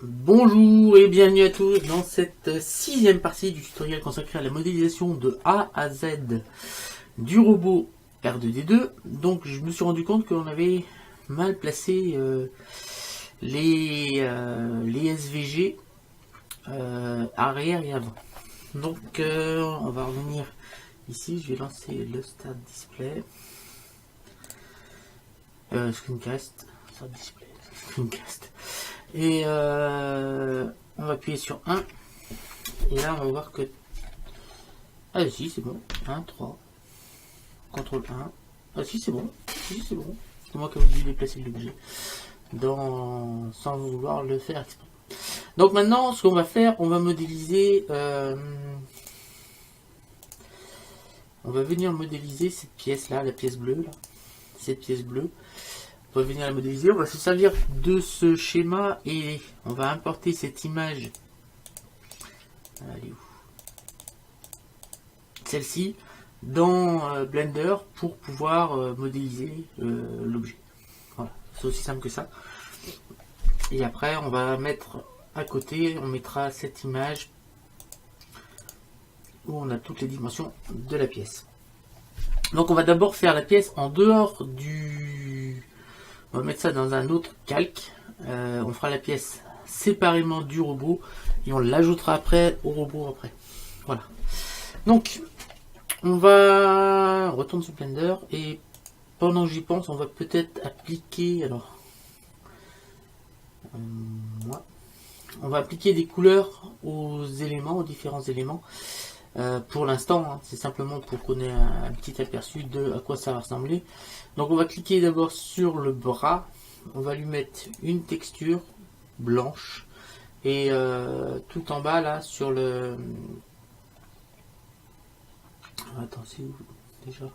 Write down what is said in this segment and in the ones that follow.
Bonjour et bienvenue à tous dans cette sixième partie du tutoriel consacré à la modélisation de A à Z du robot R2D2. Donc je me suis rendu compte qu'on avait mal placé les SVG arrière et avant. Donc on va revenir ici, je vais lancer le Start Display. Screencast, Start Display, Screencast. Et on va appuyer sur 1. Et là, on va voir que... Ah si, c'est bon. 1, 3. CTRL 1. Ah si, c'est bon. Si, c'est bon. C'est moi qui ai dû déplacer l'objet. Sans vouloir le faire exprès. Donc maintenant, ce qu'on va faire, on va modéliser... On va venir modéliser cette pièce-là, la pièce bleue. Là. Cette pièce bleue. On va venir la modéliser, on va se servir de ce schéma et on va importer cette image, celle-ci, dans Blender pour pouvoir modéliser l'objet. Voilà, c'est aussi simple que ça. Et après, on va mettre à côté, on mettra cette image où on a toutes les dimensions de la pièce. Donc on va d'abord faire la pièce en dehors du... On va mettre ça dans un autre calque. On fera la pièce séparément du robot et on l'ajoutera après au robot après. Voilà. Donc, on retourne sur Blender et pendant que j'y pense, on va peut-être appliquer. Alors, on va appliquer des couleurs aux éléments, aux différents éléments. Pour l'instant, hein, c'est simplement pour qu'on ait un petit aperçu de à quoi ça va ressembler. Donc on va cliquer d'abord sur le bras, on va lui mettre une texture blanche et tout en bas là sur le... Attends, c'est où déjà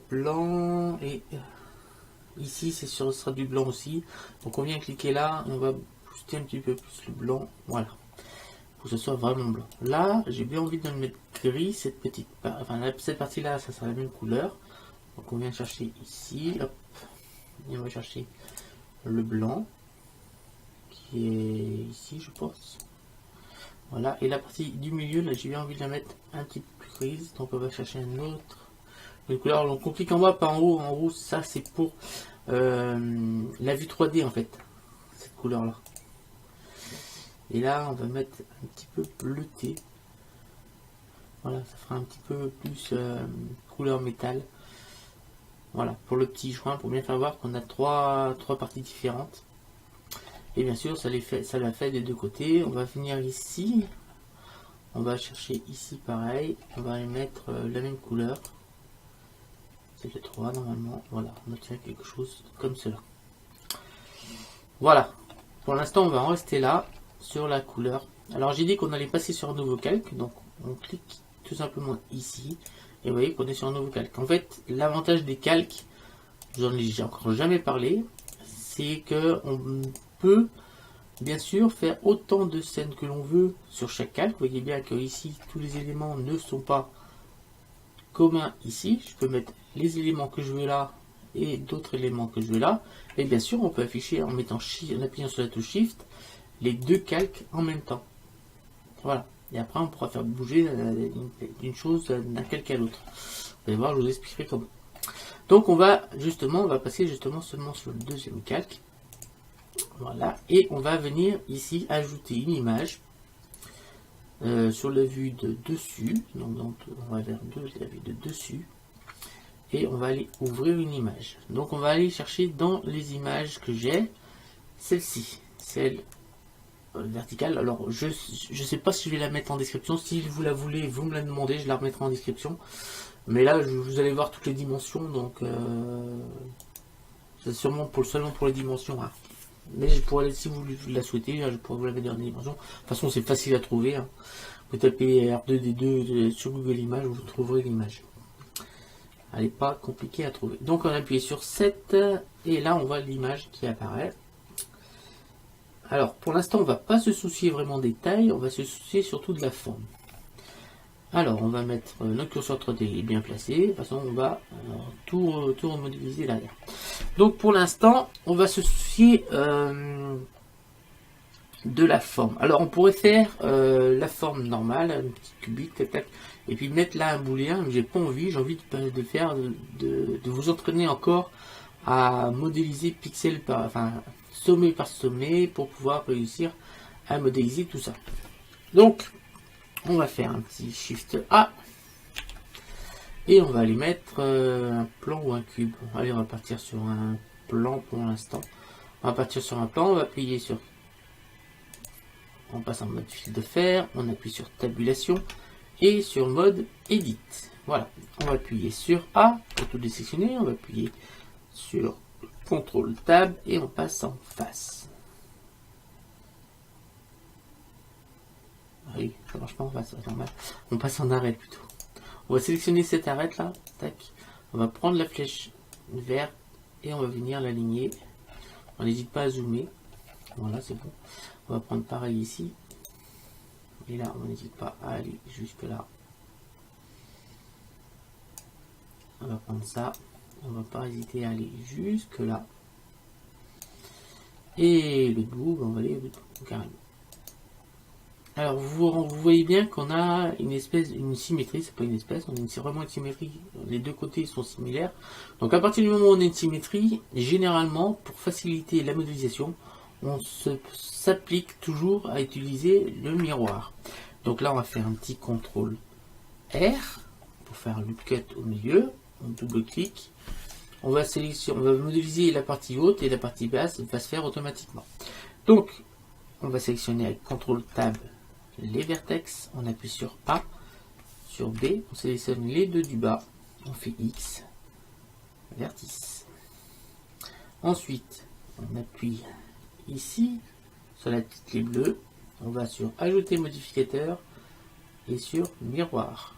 blanc et ici c'est sur, ce sera du blanc aussi. Donc on vient cliquer là, on va booster un petit peu plus le blanc, voilà. Pour que ce soit vraiment blanc. Là, j'ai bien envie de le mettre gris, cette petite cette partie-là, ça sera la même couleur. Donc on vient chercher ici, hop, et on va chercher le blanc, qui est ici, je pense. Voilà, et la partie du milieu, là, j'ai bien envie de la mettre un petit peu plus grise, donc on va chercher une couleur. Donc on clique en bas, pas en haut. En haut, ça c'est pour la vue 3D en fait, cette couleur-là. Et là, on va mettre un petit peu bleuté. Voilà, ça fera un petit peu plus couleur métal. Voilà, pour le petit joint, pour bien faire voir qu'on a trois parties différentes. Et bien sûr, ça l'a fait des deux côtés. On va venir ici. On va chercher ici pareil. On va y mettre la même couleur. C'est le 3 normalement. Voilà, on obtient quelque chose comme cela. Voilà. Pour l'instant, on va en rester là. Sur la couleur. Alors j'ai dit qu'on allait passer sur un nouveau calque, donc on clique tout simplement ici et vous voyez qu'on est sur un nouveau calque. En fait, l'avantage des calques, j'en ai encore jamais parlé, c'est que on peut bien sûr faire autant de scènes que l'on veut sur chaque calque. Vous voyez bien que ici tous les éléments ne sont pas communs ici. Je peux mettre les éléments que je veux là et d'autres éléments que je veux là. Et bien sûr, on peut afficher en appuyant sur la touche Shift les deux calques en même temps. Voilà. Et après, on pourra faire bouger d'une chose d'un calque à l'autre. Vous allez voir, je vous expliquerai comment. Donc, on va passer justement seulement sur le deuxième calque. Voilà. Et on va venir ici ajouter une image sur la vue de dessus. Donc on va vers la vue de dessus. Et on va aller ouvrir une image. Donc, on va aller chercher dans les images que j'ai celle-ci. Celle verticale. Alors je sais pas si je vais la mettre en description. Si vous la voulez, vous me la demandez, je la remettrai en description. Mais là, vous allez voir toutes les dimensions, donc c'est sûrement seulement pour les dimensions. Hein. Mais je pourrais, si vous la souhaitez, je pourrais vous la mettre en dimension. De toute façon, c'est facile à trouver. Hein. Vous tapez R2D2 sur Google Images, vous trouverez l'image. Elle n'est pas compliquée à trouver. Donc on appuie sur 7 et là on voit l'image qui apparaît. Alors, pour l'instant, on ne va pas se soucier vraiment des tailles, on va se soucier surtout de la forme. Alors, on va mettre notre curseur 3D bien placé. De toute façon, on va tout remodéliser derrière. Donc, pour l'instant, on va se soucier de la forme. Alors on pourrait faire la forme normale, un petit cubique, tac, tac, et puis mettre là un booléen, mais j'ai pas envie, j'ai envie de faire, de vous entraîner encore à modéliser pixel par, enfin sommet par sommet pour pouvoir réussir à modéliser tout ça. Donc on va faire un petit Shift A et on va aller mettre un plan ou un cube. Allez, on va partir sur un plan pour l'instant. On va partir sur un plan, on va appuyer sur, on passe en mode fil de fer, on appuie sur tabulation et sur mode edit. Voilà, on va appuyer sur A pour tout désectionner, on va appuyer sur CTRL Tab et on passe en face. Ah oui, ça marche pas en face, c'est normal. On passe en arête plutôt. On va sélectionner cette arête là, tac. On va prendre la flèche verte et on va venir l'aligner. On n'hésite pas à zoomer. Voilà, c'est bon. On va prendre pareil ici. Et là, on n'hésite pas à aller jusque là. On va prendre ça. On va pas hésiter à aller jusque là. Et le bout, on va aller au bout, carrément. Alors vous voyez bien qu'on a une symétrie, c'est pas une espèce, on a vraiment une symétrie, les deux côtés sont similaires. Donc à partir du moment où on a une symétrie, généralement pour faciliter la modélisation, on s'applique toujours à utiliser le miroir. Donc là on va faire un petit CTRL R pour faire un loop cut au milieu, on double-clique, on va modéliser la partie haute et la partie basse va se faire automatiquement. Donc on va sélectionner avec CTRL Tab les vertex, on appuie sur A, sur B, on sélectionne les deux du bas, on fait X, vertice. Ensuite, on appuie ici, sur la petite clé bleue, on va sur Ajouter modificateur et sur Miroir.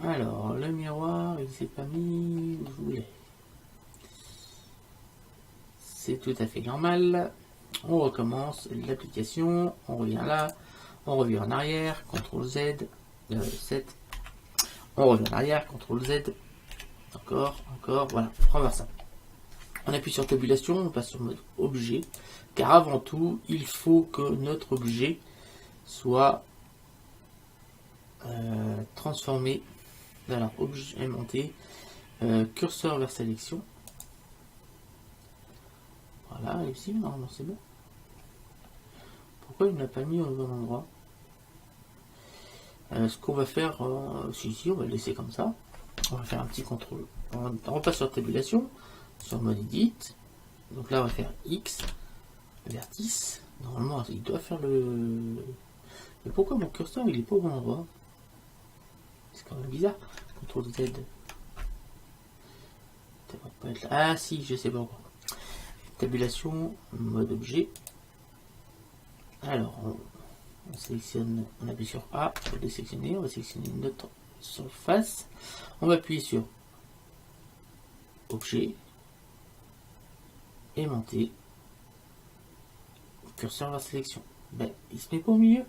Alors, le miroir, il s'est pas mis où je voulais. C'est tout à fait normal. On recommence l'application, on revient là, on revient en arrière, CTRL Z, 7, on revient en arrière, CTRL Z, encore, voilà, on va voir ça. On appuie sur tabulation, on passe sur mode objet, car avant tout, il faut que notre objet soit transformé. Alors, objet aimanté, curseur vers sélection. Voilà, ici, normalement c'est bon. Pourquoi il n'a pas mis au bon endroit? Ce qu'on va faire, si, on va le laisser comme ça. On va faire un petit contrôle. On repasse sur tabulation, sur mode edit. Donc là, on va faire X, vertice. Normalement, il doit faire le. Mais pourquoi mon curseur il est pas au bon endroit? C'est quand même bizarre. CTRL Z. Ça va pas être là. Ah si, je sais pas pourquoi. Tabulation, mode objet. Alors, on sélectionne, on appuie sur A pour désélectionner, on va sélectionner notre surface. On va appuyer sur objet, aimanté, curseur vers sélection. Ben, il se met pas au milieu.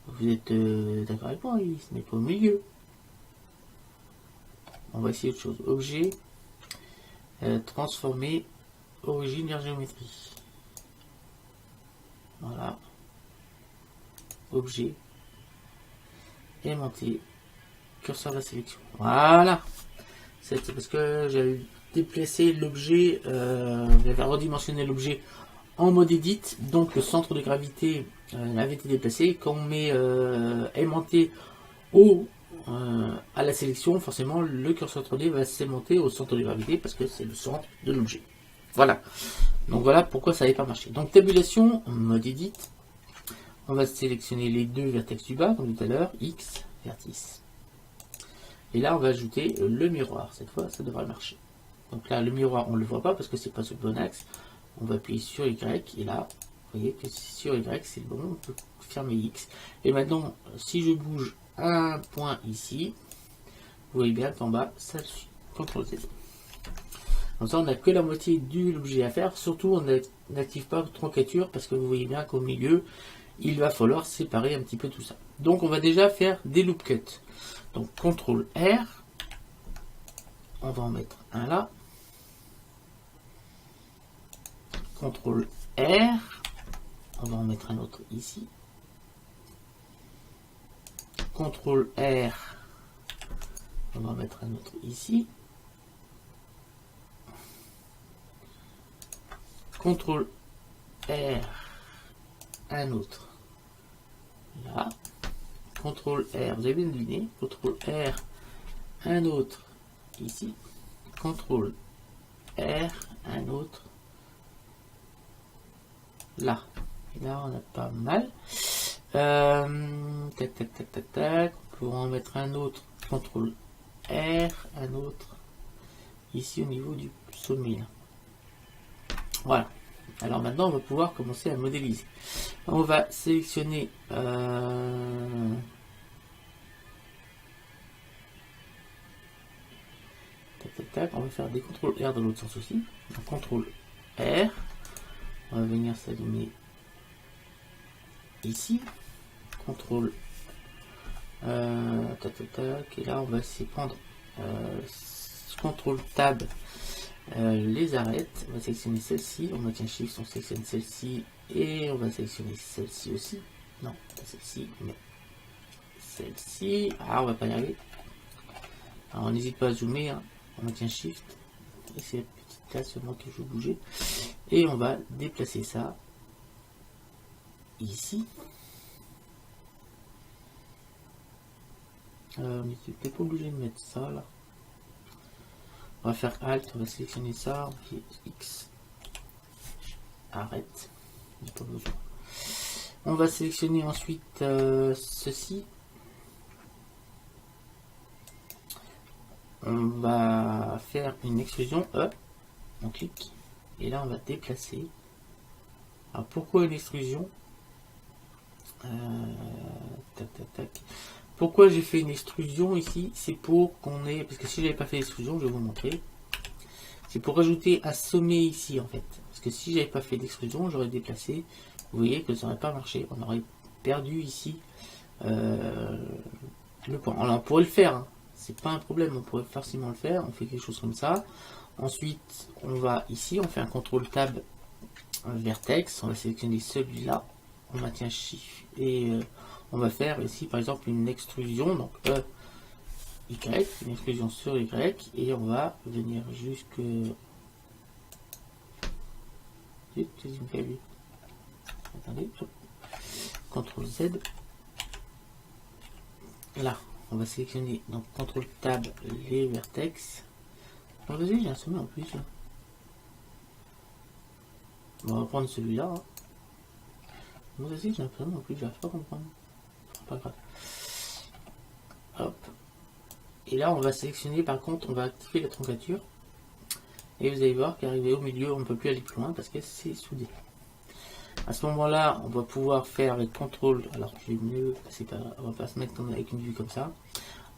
Vous êtes d'accord avec moi, il se met pas au milieu. On va essayer autre chose. Objet, transformer, origine vers géométrie. Voilà. Objet, aimanté, curseur de la sélection. Voilà. C'est parce que j'avais déplacé l'objet, j'avais redimensionné l'objet en mode edit, donc le centre de gravité avait été déplacé. Quand on met aimanté à la sélection, forcément le curseur 3D va s'aimanter au centre de gravité parce que c'est le centre de l'objet. Voilà. Donc voilà pourquoi ça n'avait pas marché. Donc tabulation, mode edit. On va sélectionner les deux vertex du bas, comme tout à l'heure, X, vertice. Et là, on va ajouter le miroir. Cette fois, ça devrait marcher. Donc là, le miroir, on ne le voit pas parce que c'est pas sur le bon axe. On va appuyer sur Y. Et là, vous voyez que sur Y, c'est bon. On peut fermer X. Et maintenant, si je bouge un point ici, vous voyez bien qu'en bas, ça le suit. CTRL Z. Comme ça, on n'a que la moitié de l'objet à faire. Surtout, on n'active pas troncature parce que vous voyez bien qu'au milieu, il va falloir séparer un petit peu tout ça. Donc, on va déjà faire des loop cuts. Donc, CTRL R. On va en mettre un là. CTRL R, on va en mettre un autre ici. CTRL R, on va en mettre un autre ici. CTRL R, un autre là. CTRL R, vous avez bien deviné. CTRL R, un autre ici. CTRL R, un autre là. Et là, on a pas mal. Tac, tac, tac, tac, tac. On peut en mettre un autre. CTRL R, un autre ici au niveau du sommet. Là. Voilà. Alors maintenant, on va pouvoir commencer à modéliser. On va sélectionner tac, tac, tac. On va faire des CTRL R dans l'autre sens aussi. Donc, CTRL R. On va venir s'aligner ici. CTRL tac, tac, tac. Et là, on va essayer de prendre CTRL Tab. Les arêtes, on va sélectionner celle-ci, on maintient Shift, on sélectionne celle-ci et on va sélectionner celle-ci aussi. Non, pas celle-ci, mais celle-ci. Ah, on va pas y arriver. Alors, on n'hésite pas à zoomer, hein. On maintient Shift et c'est la petite là seulement que je vais bouger. Et on va déplacer ça ici. On n'était pas obligé de mettre ça là. On va faire Alt, on va sélectionner ça, on fait X, arrête, pas besoin. On va sélectionner ensuite ceci. On va faire une extrusion E, on clique, et là on va déplacer. Alors pourquoi une extrusion? Tac, tac, tac. Pourquoi j'ai fait une extrusion ici? C'est pour qu'on ait, parce que si j'avais pas fait l'extrusion, je vais vous montrer. C'est pour rajouter un sommet ici en fait. Parce que si j'avais pas fait d'extrusion, j'aurais déplacé. Vous voyez que ça n'aurait pas marché. On aurait perdu ici le point. Alors on pourrait le faire. Hein. C'est pas un problème. On pourrait facilement le faire. On fait quelque chose comme ça. Ensuite, on va ici. On fait un CTRL Tab vertex. On va sélectionner celui-là. On maintient Shift et on va faire ici par exemple une extrusion. Donc Y, une extrusion sur Y, et on va venir jusque attendez, CTRL Z. Là, on va sélectionner donc CTRL Tab les vertex. Oh, vas-y, j'ai un sommet en plus. On va prendre celui-là. Hein. Bon, vas-y, j'ai un sommet en plus, j'arrive pas à comprendre. Pas grave. Hop. Et là, on va sélectionner, par contre, on va activer la truncature. Et vous allez voir qu'arrivé au milieu, on ne peut plus aller plus loin parce que c'est soudé. À ce moment-là, on va pouvoir faire avec contrôle. Alors, je vais mieux, on va pas se mettre avec une vue comme ça.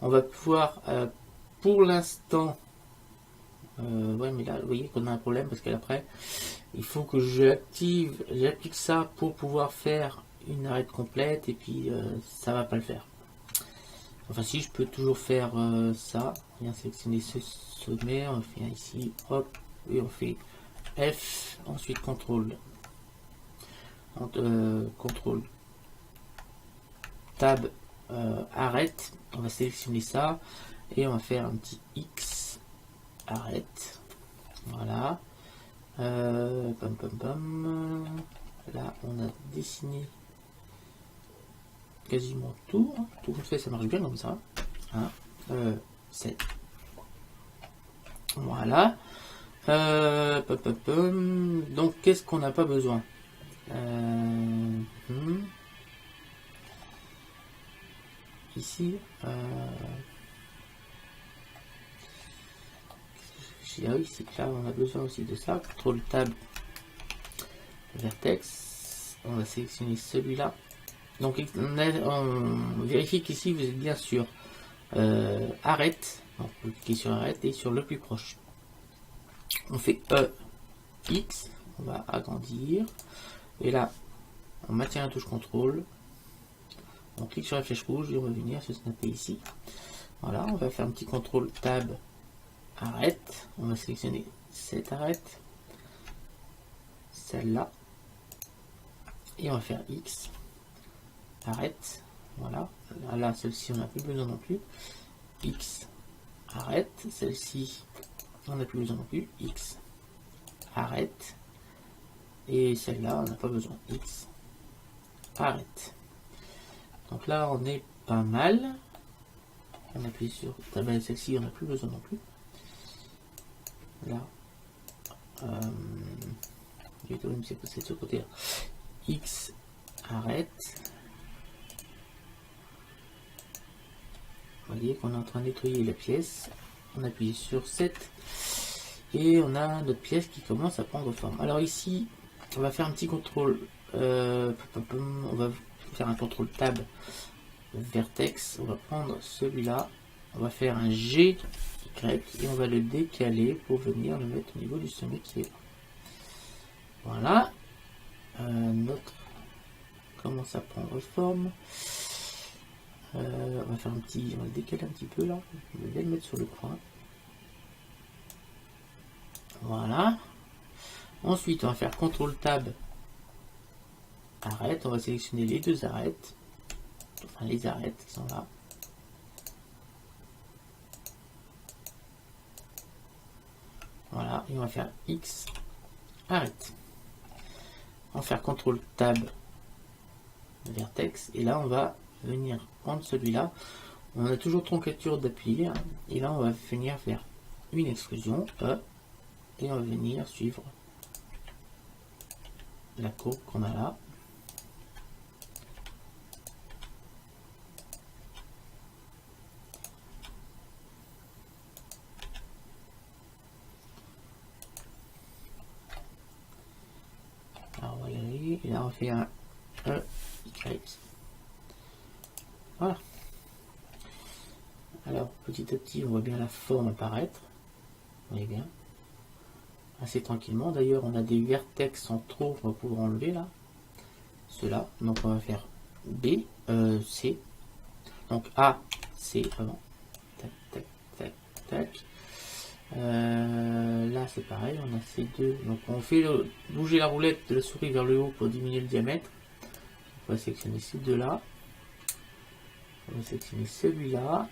On va pouvoir, pour l'instant, ouais, mais là, vous voyez qu'on a un problème parce qu'après, il faut que j'applique ça pour pouvoir faire une arête complète et puis ça va pas le faire. Enfin, si je peux toujours faire ça, on vient sélectionner ce sommet, on fait ici, hop, et on fait F, ensuite CTRL, CTRL Tab, arrête, on va sélectionner ça, et on va faire un petit X, arrête, voilà, pam pam pam, là on a dessiné quasiment tout, hein. Tout fait, ça marche bien comme ça. Hein, 7. Voilà. Donc, qu'est-ce qu'on n'a pas besoin? Ici. Ah oui, c'est que là, on a besoin aussi de ça. CTRL Tab Vertex. On va sélectionner celui-là. Donc on vérifie qu'ici vous êtes bien sûr arrête. Donc vous cliquez sur arrête et sur le plus proche. On fait X, on va agrandir. Et là, on maintient la touche contrôle. On clique sur la flèche rouge et on va venir se snapper ici. Voilà, on va faire un petit contrôle tab arrête. On va sélectionner cette arête. celle-là. Et on va faire X. Arrête. Voilà. Là, celle-ci, on n'a plus besoin non plus. X. Arrête. Celle-ci, on n'a plus besoin non plus. X. Arrête. Et celle-là, on n'a pas besoin. X. Arrête. Donc là, on est pas mal. On appuie sur celle-ci, on n'a plus besoin non plus. Là. C'est passé de ce côté-là. X. Arrête. Vous voyez qu'on est en train de nettoyer la pièce. On appuie sur 7 et on a notre pièce qui commence à prendre forme. Alors ici, on va faire un petit contrôle. On va faire un contrôle tab vertex. On va prendre celui-là. On va faire un G Y et on va le décaler pour venir le mettre au niveau du sommet qui est là. Voilà. Notre commence à prendre forme. On va faire un petit, on va le décaler un petit peu là. On va bien le mettre sur le coin. Voilà. Ensuite, on va faire CTRL Tab. Arrête. On va sélectionner les deux arêtes. Enfin, les arêtes qui sont là. Voilà. Et on va faire X. Arrête. On va faire CTRL Tab. Vertex. Et là, on va venir prendre celui-là. On a toujours troncature d'appui. Et là, on va venir faire une extrusion. Et on va venir suivre la courbe qu'on a là. Alors on va y aller. Et là, on fait un Y. Voilà. Alors, petit à petit, on voit bien la forme apparaître. Vous voyez bien. Assez tranquillement. D'ailleurs, on a des vertex en trop qu'on va pouvoir enlever là. Ceux-là. Donc, on va faire B, C. Donc, A, C avant. Tac, tac, tac, tac. Là, c'est pareil. On a ces deux. Donc, on fait bouger la roulette de la souris vers le haut pour diminuer le diamètre. On va sélectionner ces deux-là. On va sélectionner celui-là.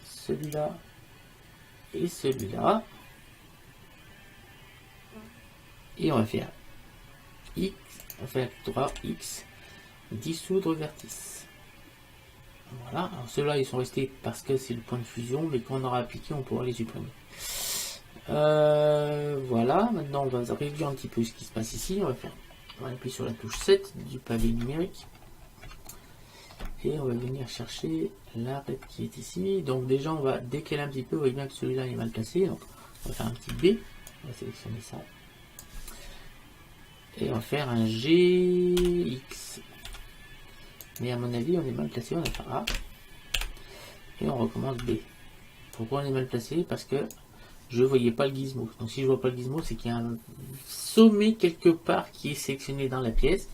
Celui-là. Et celui-là. Et on va faire X, on va faire droit X, dissoudre vertice. Voilà, alors ceux-là ils sont restés parce que c'est le point de fusion, mais quand on aura appliqué, on pourra les supprimer. Voilà, maintenant on va réduire un petit peu ce qui se passe ici. On va appuyer sur la touche 7 du pavé numérique. Et on va venir chercher l'arête qui est ici. Donc déjà on va décaler un petit peu, vous voyez bien que celui-là est mal placé. Donc on va faire un petit B, on va sélectionner ça. Et on va faire un GX. Mais à mon avis, on est mal placé. On va faire A. Et on recommence B. Pourquoi on est mal placé? Parce que je ne voyais pas le gizmo. Donc si je ne vois pas le gizmo, c'est qu'il y a un sommet quelque part qui est sélectionné dans la pièce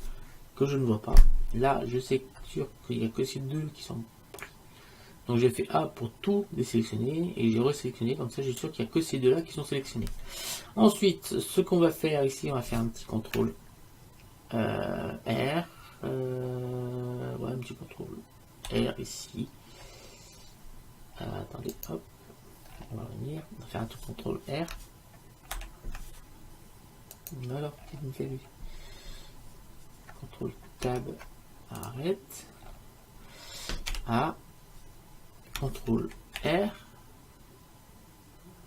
que je ne vois pas. Là, je sais sûr qu'il n'y a que ces deux qui sont pris. Donc j'ai fait A pour tout désélectionner et j'ai resélectionné. Comme ça, j'ai sûr qu'il n'y a que ces deux-là qui sont sélectionnés. Ensuite, ce qu'on va faire ici, on va faire un petit contrôle R. Ouais, un petit contrôle R ici. Attendez, hop. On va revenir. On va faire un tout contrôle R. Alors, vous avez vu. Contrôle tab. Arrête. A. Contrôle R.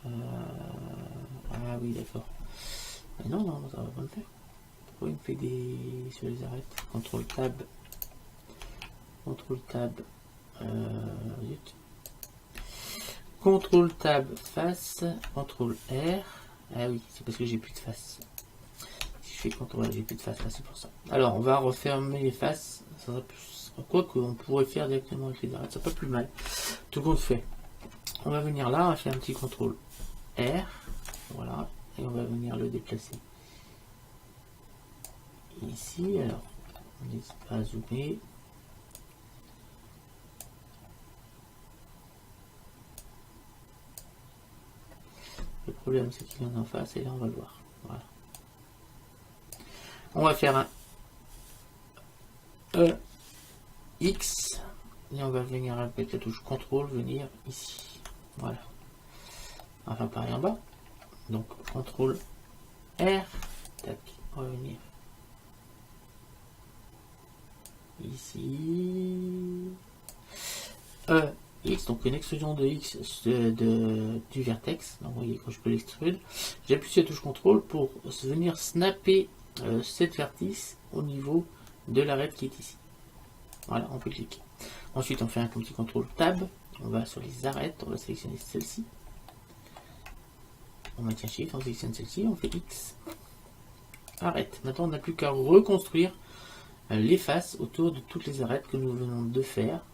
Ah oui, d'accord. Mais non, non, ça va pas le faire. Pourquoi il me fait des sur les arêtes? Contrôle tab. Contrôle tab. Zut. Contrôle tab face. Contrôle R. Ah oui, c'est parce que j'ai plus de face. Si je fais contrôle, j'ai plus de face là, c'est pour ça. Alors, on va refermer les faces. Ça sera plus. Quoi qu'on pourrait faire directement avec les arêtes, c'est pas plus mal. Tout compte fait. On va venir là, on va faire un petit contrôle R. Voilà. Et on va venir le déplacer ici. Alors, on n'hésite pas à zoomer. Le problème, c'est qu'il y en a en face et là, on va le voir. Voilà. On va faire un E, X, et on va venir avec la touche CTRL, venir ici. Voilà. Enfin, pareil en bas. Donc, CTRL R, tac, on va venir ici. E, X, donc une extrusion de X du vertex. Donc, vous voyez, quand je peux l'extruder, j'appuie sur la touche CTRL pour venir snapper cette vertice au niveau de l'arête qui est ici. Voilà, on peut cliquer. Ensuite, on fait un petit CTRL Tab. On va sur les arêtes, on va sélectionner celle-ci. On maintient Shift, on sélectionne celle-ci, on fait X. Arrête. Maintenant, on n'a plus qu'à reconstruire les faces autour de toutes les arêtes que nous venons de faire.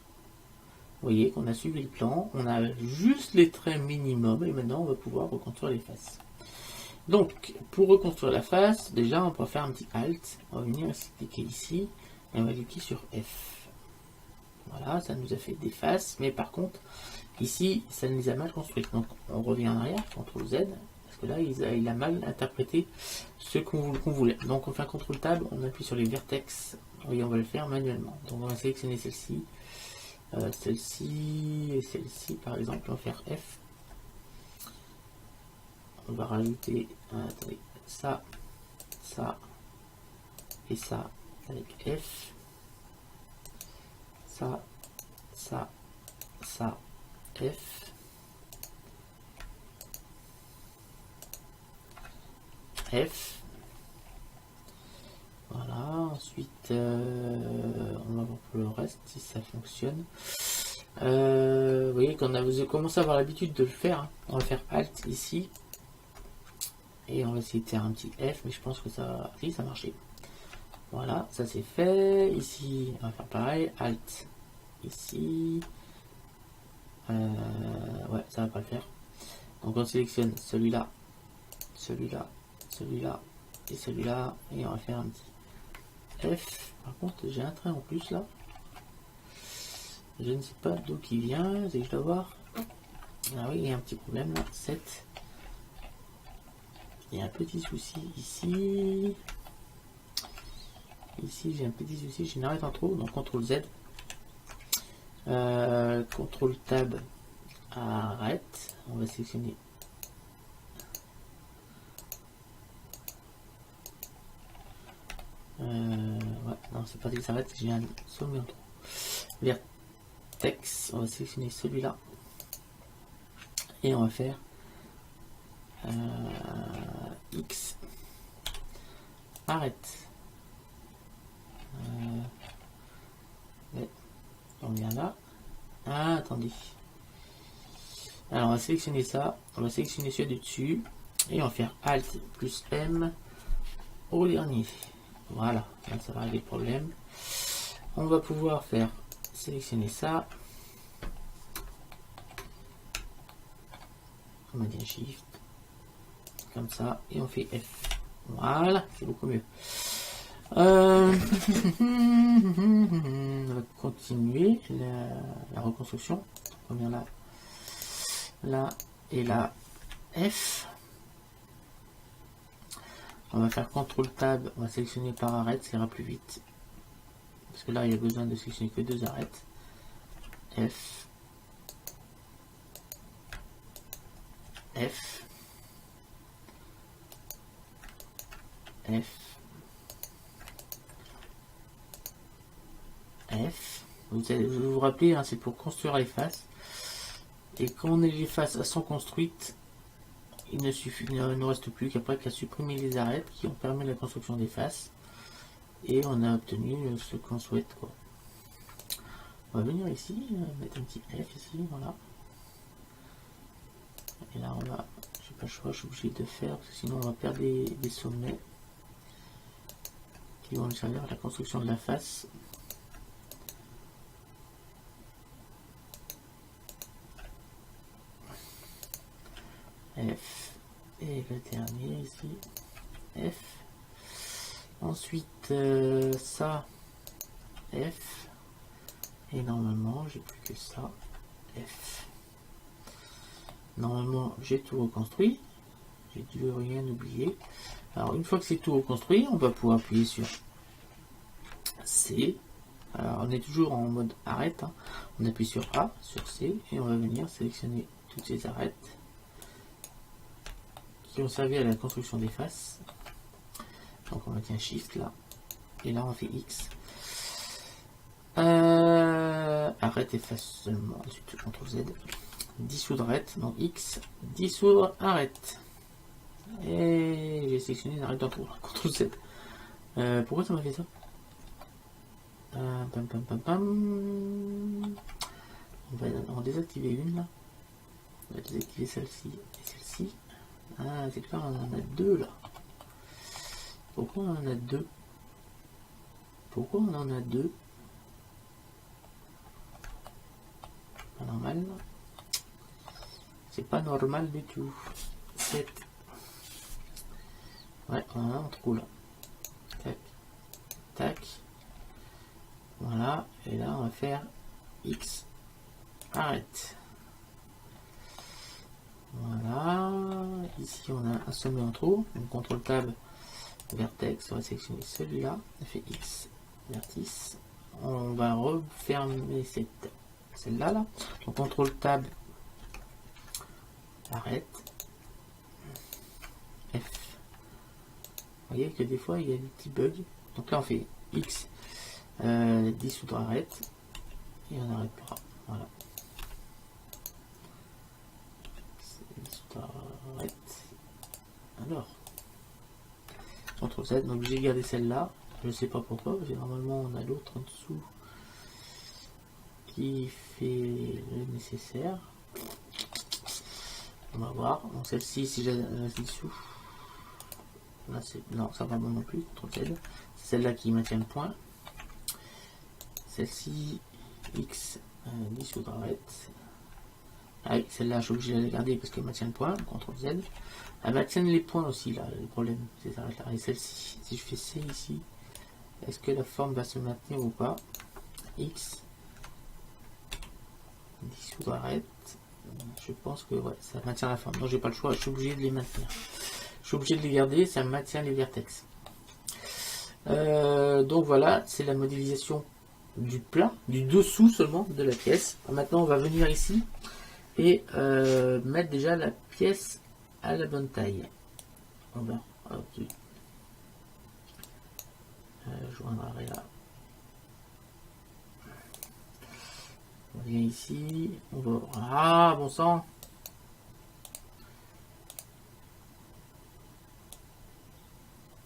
Vous voyez qu'on a suivi le plan, on a juste les traits minimum et maintenant on va pouvoir reconstruire les faces. Donc, pour reconstruire la face, déjà on peut faire un petit Alt. On va venir cliquer ici et on va cliquer sur F. Voilà, ça nous a fait des faces, mais par contre, ici, ça nous a mal construites. Donc, on revient en arrière, CTRL Z, parce que là, il a mal interprété ce qu'on voulait. Donc, on fait un CTRL Tab, on appuie sur les vertex, et on va le faire manuellement. Donc, on va sélectionner celle-ci, celle-ci, et celle-ci, par exemple, on va faire F. On va rajouter, attendez, ça, et ça, avec F. Ça, F. F. Voilà, ensuite on va voir pour le reste si ça fonctionne. Vous voyez qu'on a commencé à avoir l'habitude de le faire. Hein. On va faire Alt ici. Et on va essayer de faire un petit F, mais je pense que ça. Oui, ça a marché. Voilà, ça c'est fait. Ici, on va faire pareil. Alt ici. Ouais, ça va pas le faire. Donc on sélectionne celui-là, celui-là, celui-là et celui-là. Et on va faire un petit F. Par contre, j'ai un trait en plus là. Je ne sais pas d'où qui vient. C'est que je dois voir. Ah oui, il y a un petit problème là. 7. Il y a un petit souci ici. Ici, j'ai un petit souci. J'ai une arête en trop. Donc CTRL Z. CTRL Tab. Arrête. On va sélectionner. Ouais, non, c'est pas qu'il s'arrête. J'ai un sommet en trop. Vertex. On va sélectionner celui-là. Et on va faire X. Arrête. Ouais. On vient là. Ah, attendez. Alors, on va sélectionner ça. On va sélectionner celui du dessus. Et on va faire Alt plus M au dernier. Voilà. Là, ça va régler le problème. On va pouvoir faire sélectionner ça. On va dire Shift. Comme ça. Et on fait F. Voilà. C'est beaucoup mieux. On va continuer la reconstruction. On vient là, là et là. F. On va faire CTRL Tab. On va sélectionner par arête, ça ira plus vite. Parce que là, il y a besoin de sélectionner que 2 arêtes. F. F. F. F. Vous vous rappelez, hein, c'est pour construire les faces. Et quand les faces sont construites, il ne reste plus qu'après qu'à supprimer les arêtes qui ont permis la construction des faces. Et on a obtenu ce qu'on souhaite. Quoi. On va venir ici, mettre un petit F ici, voilà. Et là on va, j'ai pas le choix, je suis obligé de faire, parce que sinon on va perdre des sommets qui vont nous servir à la construction de la face. F et le dernier ici F. Ensuite ça F et normalement j'ai plus que ça F. Normalement j'ai tout reconstruit. j'ai dû rien oublier. Alors une fois que c'est tout reconstruit, on va pouvoir appuyer sur C. Alors on est toujours en mode arrête, hein. On appuie sur A, sur C, et on va venir sélectionner toutes ces arêtes qui ont servi à la construction des faces. Donc on retient Shift là, et là on fait X. Arrête et face seulement, ensuite CTRL Z. Dissoudre arrête, donc X, dissoudre arrête. Et j'ai sélectionné une arrête d'un tour, CTRL Z. Pourquoi ça m'a fait ça? On va en désactiver une là. On va désactiver celle-ci et celle-ci. Ah, c'est clair, on en a deux là. Pourquoi on en a deux? Pourquoi on en a deux? Pas normal. C'est pas normal du tout. 7. Ouais, on en a un trou là. Tac. Tac. Voilà. Et là, on va faire X. Arrête. Voilà. Ici, on a un sommet en trou. Donc, CTRL Tab, vertex. On va sélectionner celui-là. On fait X. Vertice. On va refermer celle-là. Là. Donc, CTRL Tab. Arrête. F. Vous voyez que des fois, il y a des petits bugs. Donc là, on fait X. Dissoudre arrête. Et on arrêtera. Voilà. Arrête. Alors, CTRL Z, donc j'ai gardé celle-là. Je ne sais pas pourquoi, parce que normalement on a l'autre en dessous qui fait le nécessaire. On va voir. Donc celle-ci, si je la dessous, là non, ça va pas non plus. CTRL Z. C'est celle-là qui maintient le point. Celle-ci, X, dissoudre arrête. Ah oui, celle-là, je suis obligé de la garder parce qu'elle maintient le point. CTRL Z. Elle maintient les points aussi, là, le problème, c'est ça là. Et celle-ci, si je fais C ici, est-ce que la forme va se maintenir ou pas? X. Dissoudre arrête. Je pense que ouais, ça maintient la forme. Donc j'ai pas le choix, je suis obligé de les maintenir. Je suis obligé de les garder, ça maintient les vertex. Donc voilà, c'est la modélisation du plat, du dessous seulement de la pièce. Maintenant, on va venir ici et mettre déjà la pièce à la bonne taille. On va joindre là. On vient ici, on va. Ah bon sang.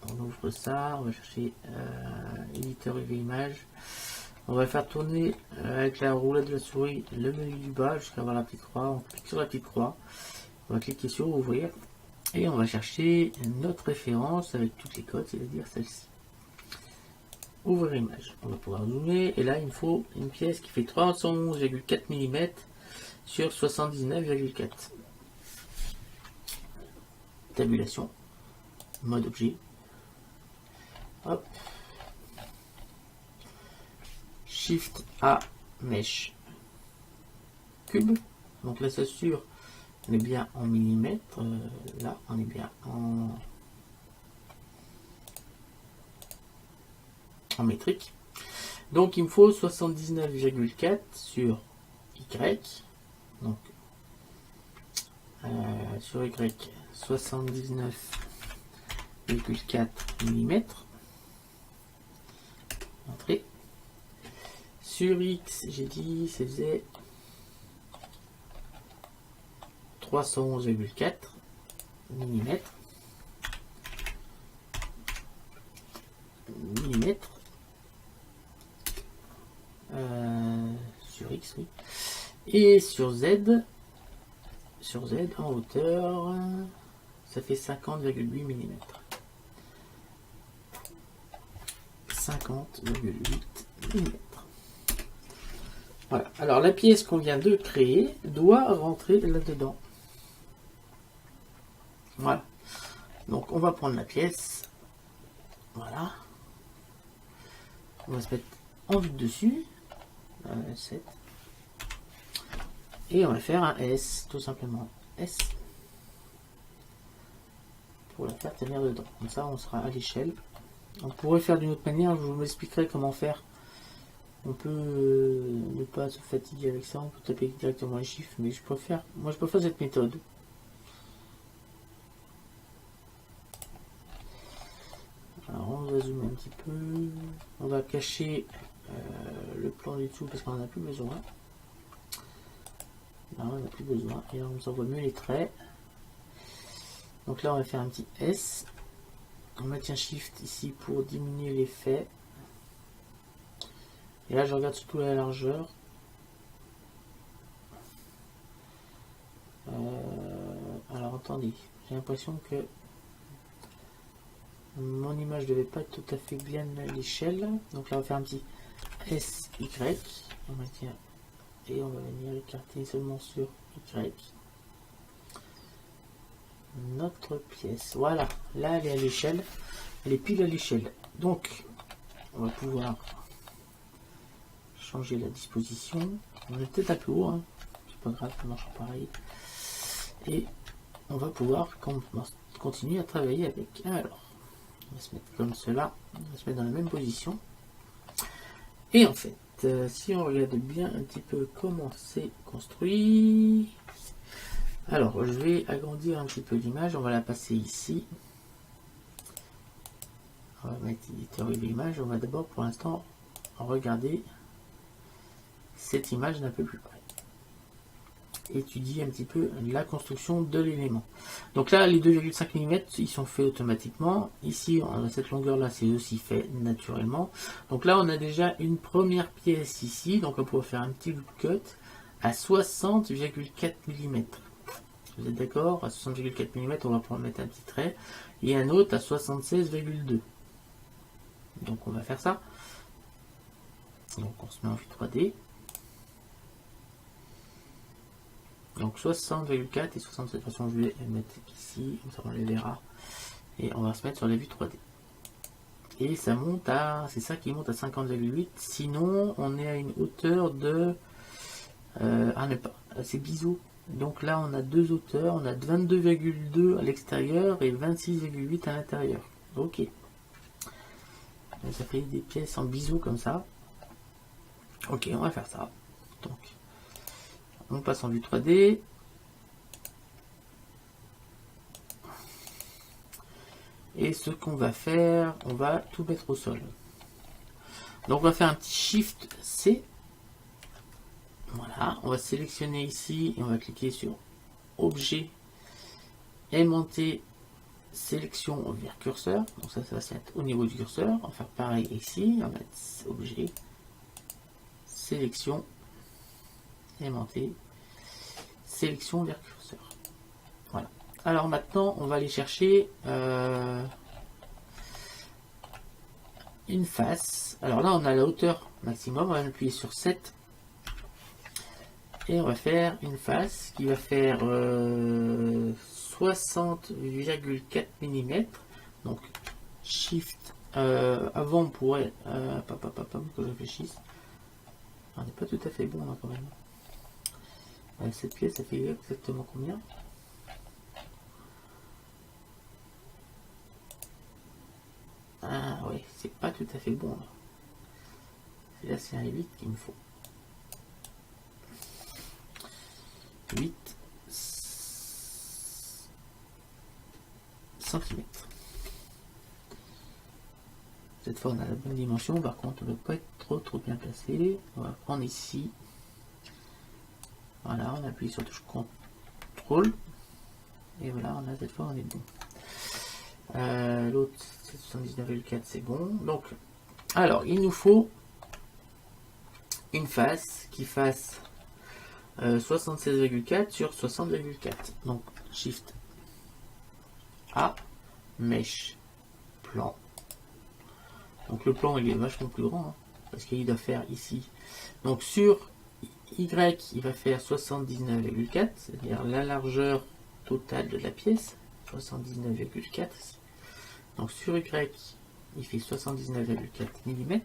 On ouvre ça, on va chercher éditeur UV image. On va faire tourner avec la roulette de la souris le menu du bas jusqu'à avoir la petite croix. On clique sur la petite croix. On va cliquer sur ouvrir. Et on va chercher notre référence avec toutes les codes, c'est-à-dire celle-ci. Ouvrir image. On va pouvoir zoomer. Et là, il me faut une pièce qui fait 311,4 mm sur 79,4. Tabulation. Mode objet. Hop. Shift A, mèche. Cube. Donc là, ça assure. On est bien en millimètres. Là, on est bien en métrique. Donc il me faut 79,4 sur Y. Donc sur Y 79,4 mm. Entrée. Sur X, j'ai dit, ça faisait 311,4 mm. Sur X, oui. Et sur Z en hauteur, ça fait 50,8 mm. 50,8 mm. Voilà. Alors la pièce qu'on vient de créer doit rentrer là-dedans. Voilà. Donc on va prendre la pièce. Voilà. On va se mettre en vue dessus. 7. Et on va faire un S, tout simplement. S. pour la faire tenir dedans. Comme ça, on sera à l'échelle. On pourrait faire d'une autre manière, je vous expliquerai comment faire. On peut ne pas se fatiguer avec ça, on peut taper directement les chiffres, mais je préfère cette méthode. Alors on va zoomer un petit peu, on va cacher le plan du dessous parce qu'on n'en a plus besoin. Là on n'a plus besoin, et là on nous envoie mieux les traits. Donc là on va faire un petit S, on maintient Shift ici pour diminuer l'effet. Et là je regarde surtout la largeur. Alors attendez, j'ai l'impression que mon image devait pas être tout à fait bien à l'échelle. Donc là on va faire un petit SY, on maintient et on va venir écarter seulement sur Y notre pièce. Voilà, là elle est à l'échelle, elle est pile à l'échelle. Donc on va pouvoir changer la disposition. On est peut-être un peu haut, hein. C'est pas grave, ça marche pareil. Et on va pouvoir continuer à travailler avec. Alors, on va se mettre comme cela, on va se mettre dans la même position. Et en fait, si on regarde bien un petit peu comment c'est construit, alors je vais agrandir un petit peu l'image, on va la passer ici. On va mettre éditeur l'image, on va d'abord pour l'instant regarder cette image d'un peu plus près. Étudier un petit peu la construction de l'élément. Donc là, les 2,5 mm, ils sont faits automatiquement. Ici, on a cette longueur-là, c'est aussi fait naturellement. Donc là, on a déjà une première pièce ici. Donc on pourra faire un petit loop cut à 60,4 mm. Vous êtes d'accord? À 60,4 mm, on va pouvoir mettre un petit trait. Et un autre à 76,2. Donc on va faire ça. Donc on se met en vue 3D. Donc 60,4 et 67, de toute façon je vais les mettre ici, comme ça on les verra. Et on va se mettre sur la vue 3D. Et ça monte à, c'est ça qui monte à 50,8, sinon on est à une hauteur de... c'est biseau. Donc là on a deux hauteurs, on a 22,2 à l'extérieur et 26,8 à l'intérieur. Ok. Donc ça fait des pièces en biseau comme ça. Ok, on va faire ça. Donc... on passe en vue 3D. Et ce qu'on va faire, on va tout mettre au sol. Donc on va faire un petit Shift C. Voilà, on va sélectionner ici et on va cliquer sur Objet, aimanté, sélection vers curseur. Donc ça va se mettre au niveau du curseur. On va faire pareil ici. On va mettre Objet, sélection, aimanté, sélection vers curseur. Voilà. Alors maintenant, on va aller chercher une face. Alors là, on a la hauteur maximum. On va appuyer sur 7. Et on va faire une face qui va faire 60,4 mm. Donc, Shift. Avant, on pourrait... que je réfléchisse. On n'est pas tout à fait bon là quand même. Cette pièce, ça fait exactement combien? Ah ouais, c'est pas tout à fait bon là. Là, c'est un 8 qu'il me faut. 8 cm. Cette fois, on a la bonne dimension. Par contre, on ne va pas être trop bien placé. On va prendre ici. Voilà, on appuie sur touche CTRL. Et voilà, on a cette fois, on est bon. L'autre, c'est 79,4, c'est bon. Donc, alors, il nous faut une face qui fasse 76,4 sur 60,4. Donc, Shift A, Mesh, Plan. Donc, le plan, il est vachement plus grand, hein, parce qu'il doit faire ici. Donc, sur Y, il va faire 79,4, c'est-à-dire la largeur totale de la pièce, 79,4. Donc sur Y, il fait 79,4 mm.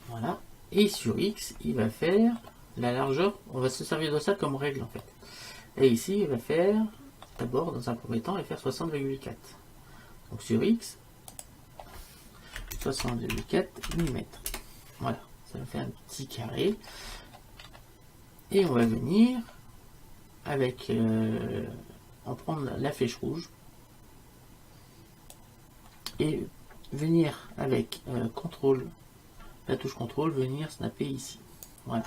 Voilà. Et sur X, il va faire la largeur. On va se servir de ça comme règle en fait. Et ici, il va faire, d'abord, dans un premier temps, il va faire 60,4. Donc sur X, 60,4 mm. Voilà, ça va faire un petit carré. Et on va venir avec, on prend la flèche rouge et venir avec contrôle, la touche contrôle, venir snapper ici. Voilà,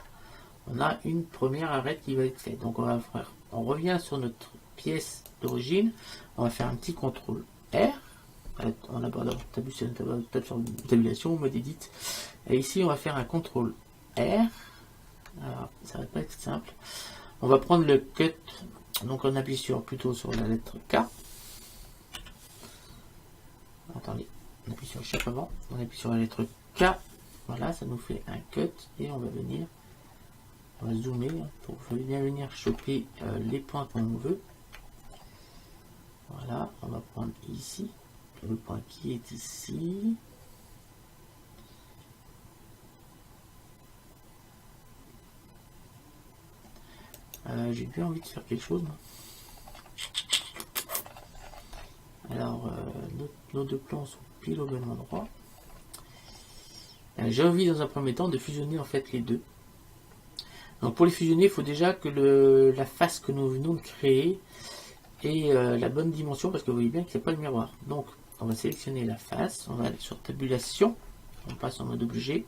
on a une première arête qui va être faite. Donc on va faire, on revient sur notre pièce d'origine, on va faire un petit contrôle R. On a d'abord tabulation, mode edit. Et ici on va faire un contrôle R. Alors ça va pas être simple. On va prendre le cut, donc on appuie plutôt sur la lettre K. Attendez, on appuie sur chaque avant, on appuie sur la lettre K. Voilà, ça nous fait un cut et on va venir, on va zoomer pour bien venir choper les points qu'on veut. Voilà, on va prendre ici le point qui est ici. J'ai bien envie de faire quelque chose. Alors, nos deux plans sont pile au même endroit. J'ai envie dans un premier temps de fusionner en fait les deux. Donc pour les fusionner, il faut déjà que la face que nous venons de créer ait la bonne dimension, parce que vous voyez bien qu'il n'y a pas le miroir. Donc on va sélectionner la face, on va aller sur tabulation, on passe en mode objet.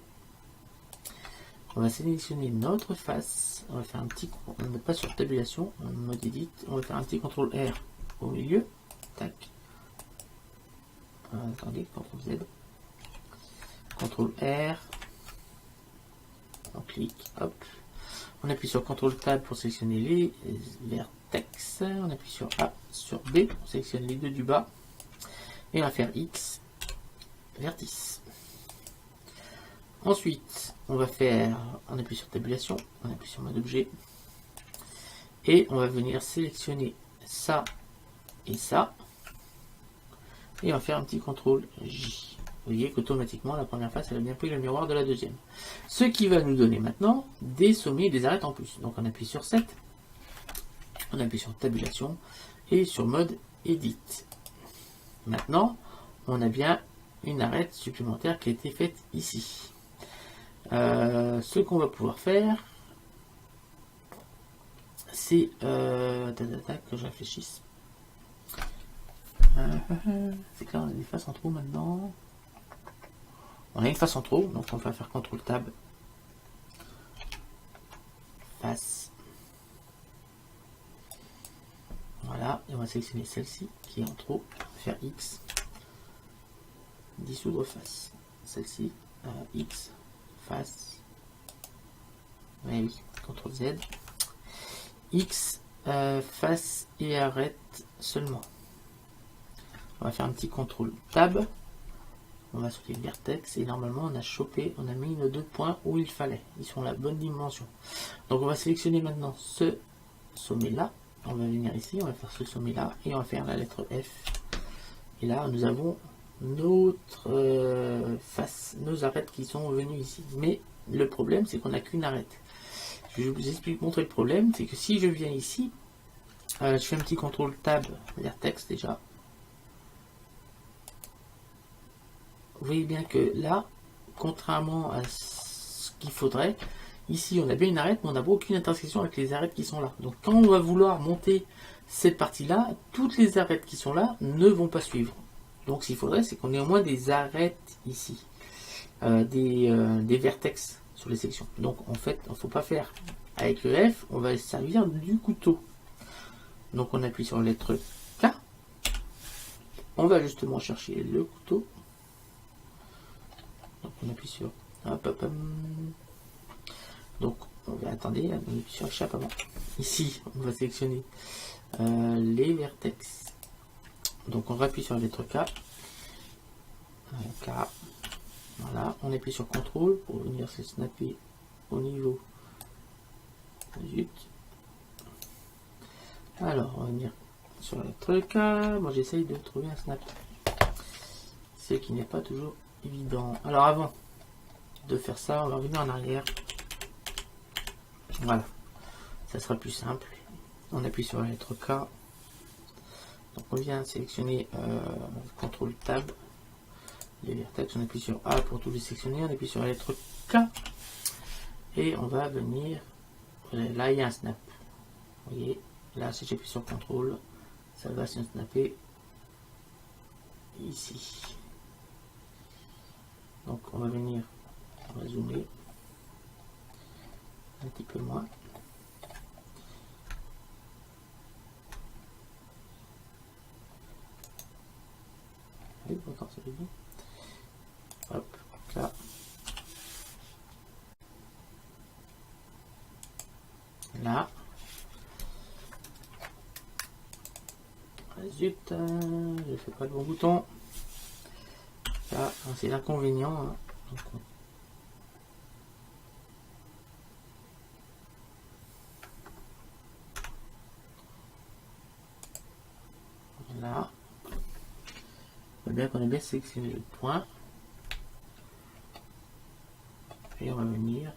On va sélectionner notre face, on va faire un petit, on ne met pas sur tabulation, en mode edit, on va faire un petit contrôle R au milieu, tac. Attendez, CTRL Z, CTRL R, on clique, hop, on appuie sur CTRL Tab pour sélectionner les vertex, on appuie sur A, sur B, on sélectionne les deux du bas, et on va faire X, vertice. Ensuite, on va faire, on appuie sur tabulation, on appuie sur mode objet, et on va venir sélectionner ça et ça, et on va faire un petit contrôle J. Vous voyez qu'automatiquement la première face elle a bien pris le miroir de la deuxième. Ce qui va nous donner maintenant des sommets et des arêtes en plus. Donc on appuie sur 7, on appuie sur tabulation et sur mode edit. Maintenant, on a bien une arête supplémentaire qui a été faite ici. Ce qu'on va pouvoir faire, c'est que je réfléchisse. C'est clair, on a des faces en trop maintenant. On a une face en trop, donc on va faire CTRL Tab, face. Voilà, et on va sélectionner celle-ci qui est en trop, faire X, dissoudre face. Celle-ci, X, face. Oui, CTRL Z. X, face et arrête seulement. On va faire un petit contrôle Tab. On va sur les vertex et normalement on a chopé, on a mis nos deux points où il fallait. Ils sont la bonne dimension. Donc on va sélectionner maintenant ce sommet là. On va venir ici, on va faire ce sommet là et on va faire la lettre F. Et là nous avons notre face, nos arêtes qui sont venues ici. Mais le problème c'est qu'on n'a qu'une arête. Je vais vous expliquer, montrer le problème, c'est que si je viens ici, je fais un petit contrôle Tab vertex déjà. Vous voyez bien que là, contrairement à ce qu'il faudrait, ici on a bien une arête, mais on n'a aucune intersection avec les arêtes qui sont là. Donc quand on va vouloir monter cette partie-là, toutes les arêtes qui sont là ne vont pas suivre. Donc ce qu'il faudrait, c'est qu'on ait au moins des arêtes ici, des vertex sur les sections. Donc en fait, il ne faut pas faire avec le F, on va se servir du couteau. Donc on appuie sur la lettre K, on va justement chercher le couteau. Donc on appuie sur donc on va attendre, on appuie sur échappe avant. Ici on va sélectionner les vertex. Donc on appuie sur la lettre K. K. Voilà, on appuie sur CTRL pour venir se snapper au niveau. Zut. Alors on va venir sur la lettre K. Moi j'essaye de trouver un snap. Ce qui n'est pas toujours évident. Alors avant de faire ça, on va revenir en arrière. Voilà, ça sera plus simple. on appuie sur la lettre K. Donc on vient sélectionner CTRL Tab, les vertex, on appuie sur A pour tout les sélectionner, on appuie sur la lettre K et on va venir, là il y a un snap. Vous voyez, là si j'appuie sur CTRL, ça va se snapper ici. Donc on va venir, on va zoomer un petit peu moins. Et pourtant ça veut dire. Hop, là. Là. Zut, je fais pas le bon bouton. Là, c'est l'inconvénient. Hein. Là. On voit bien qu'on a bien sélectionné le point. Et on va venir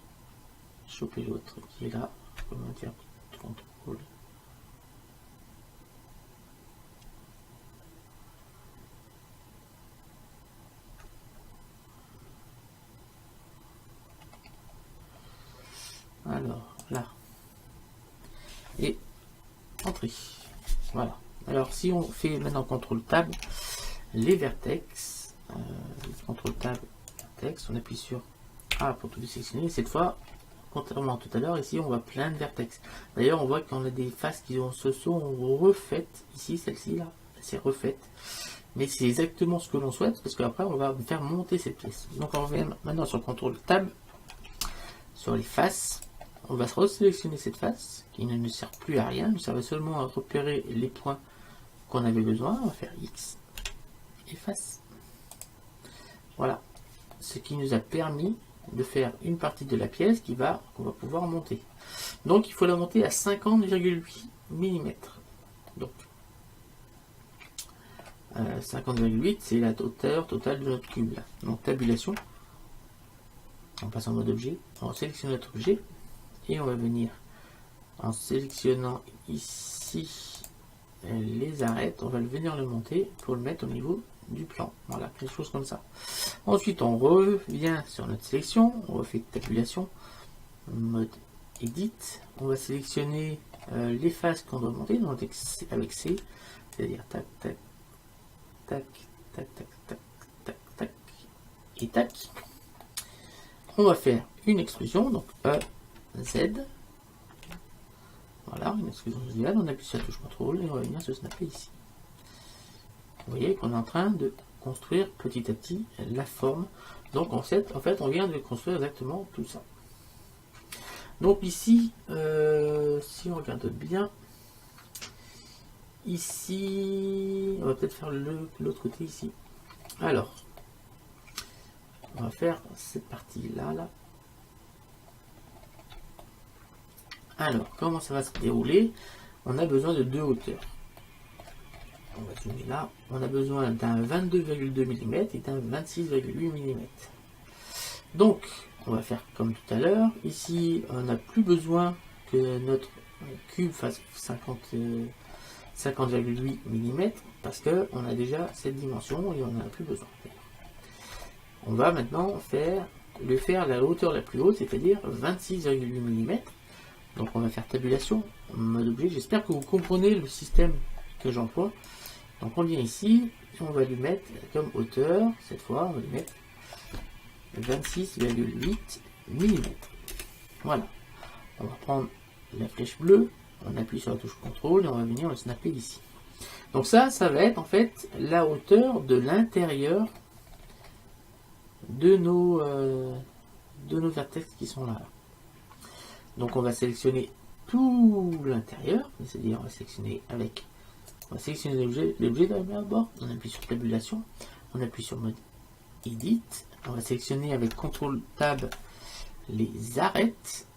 choper l'autre qui est là. On va dire contrôle. Alors là. Et entrée. Voilà. Alors si on fait maintenant CTRL Tab, les vertex, CTRL Tab, vertex, on appuie sur A pour tout sélectionner. Cette fois, contrairement à tout à l'heure, ici on voit plein de vertex. D'ailleurs, on voit qu'on a des faces qui se sont refaites. Ici, celle-ci là, c'est refaite. Mais c'est exactement ce que l'on souhaite parce qu'après on va faire monter cette pièce. Donc on revient maintenant sur CTRL Tab, sur les faces. On va resélectionner cette face qui ne nous sert plus à rien, nous servait seulement à repérer les points qu'on avait besoin. On va faire X et face. Voilà, ce qui nous a permis de faire une partie de la pièce qu'on va pouvoir monter. Donc il faut la monter à 50,8 mm. Donc 50,8 c'est la hauteur totale de notre cube. Là. Donc tabulation. On passe en mode objet. On sélectionne notre objet. Et on va venir en sélectionnant ici les arêtes, on va venir le monter pour le mettre au niveau du plan. Voilà, quelque chose comme ça. Ensuite, on revient sur notre sélection, on refait tabulation, mode edit, on va sélectionner les faces qu'on doit monter donc avec C, c'est-à-dire tac, tac, tac, tac, tac, tac, tac, tac, et tac. On va faire une extrusion, donc E, Z. Voilà, une extrusion Z, on appuie sur la touche CTRL et on va venir se snapper ici. Vous voyez qu'on est en train de construire petit à petit la forme. Donc en fait, on vient de construire exactement tout ça. Donc ici, si on regarde bien, ici, on va peut-être faire l'autre côté ici. Alors, on va faire cette partie-là, là. Alors, comment ça va se dérouler? On a besoin de deux hauteurs. On va zoomer là. On a besoin d'un 22,2 mm et d'un 26,8 mm. Donc, on va faire comme tout à l'heure. Ici, on n'a plus besoin que notre cube fasse 50,8 mm parce qu'on a déjà cette dimension et on n'en a plus besoin. On va maintenant faire la hauteur la plus haute, c'est-à-dire 26,8 mm. Donc on va faire tabulation, mode objet. J'espère que vous comprenez le système que j'emploie. Donc on vient ici, et on va lui mettre comme hauteur, cette fois on va lui mettre 26,8 mm. Voilà. On va prendre la flèche bleue, on appuie sur la touche CTRL et on va venir le snapper ici. Donc ça va être en fait la hauteur de l'intérieur de nos vertex qui sont là. Donc on va sélectionner tout l'intérieur, c'est-à-dire on va sélectionner l'objet d'abord, on appuie sur tabulation, on appuie sur mode edit, on va sélectionner avec CTRL Tab les arêtes,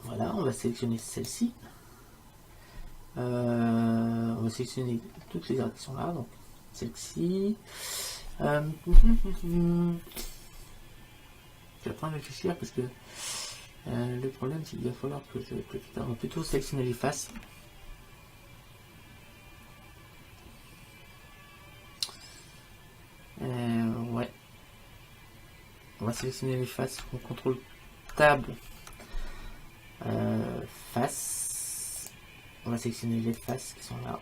voilà, on va sélectionner celle-ci, on va sélectionner toutes les arêtes qui sont là, donc celle-ci, je vais prendre à réfléchir parce que le problème c'est qu'il va falloir que on va plutôt sélectionner les faces. va sélectionner les faces. On contrôle Tab face. On va sélectionner les faces qui sont là.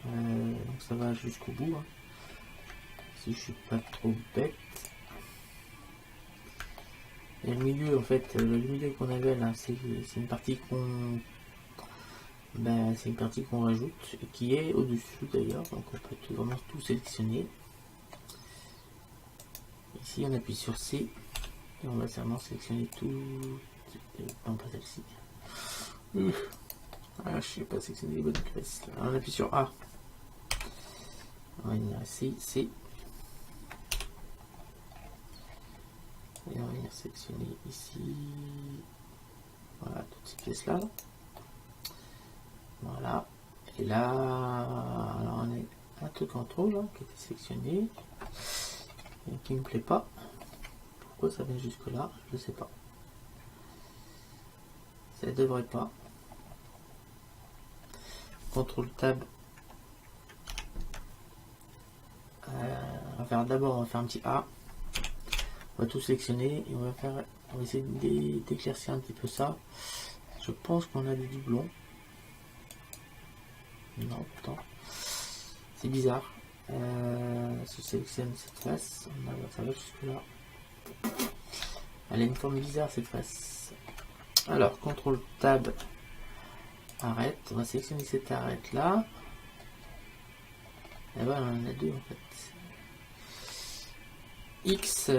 Donc ça va jusqu'au bout. Hein. Si je suis pas trop bête. Et le milieu, en fait, le milieu qu'on avait là, c'est une partie qu'on c'est une partie qu'on rajoute et qui est au-dessus d'ailleurs, donc on peut vraiment tout sélectionner. Ici on appuie sur C et on va vraiment sélectionner tout. Non, pas celle-ci. Ah, je sais pas sélectionner les bonnes pièces. On appuie sur A. On va venir ici, C. Et on va venir sélectionner ici. Voilà, toutes ces pièces là. Voilà. Et là, alors on a un truc en trop là, qui a été sélectionné et qui me plaît pas. Pourquoi ça vient jusque là? Je sais pas. Ça devrait pas. CTRL Tab. On va faire d'abord, on va faire un petit A. On va tout sélectionner et on va essayer d'éclaircir un petit peu ça. Je pense qu'on a des doublons. Non, pourtant. C'est bizarre. Si je sélectionne cette face, ça va jusque là. Elle a une forme bizarre cette face. Alors, CTRL Tab, arrête. On va sélectionner cette arrête là. Et voilà, on en a deux en fait. X,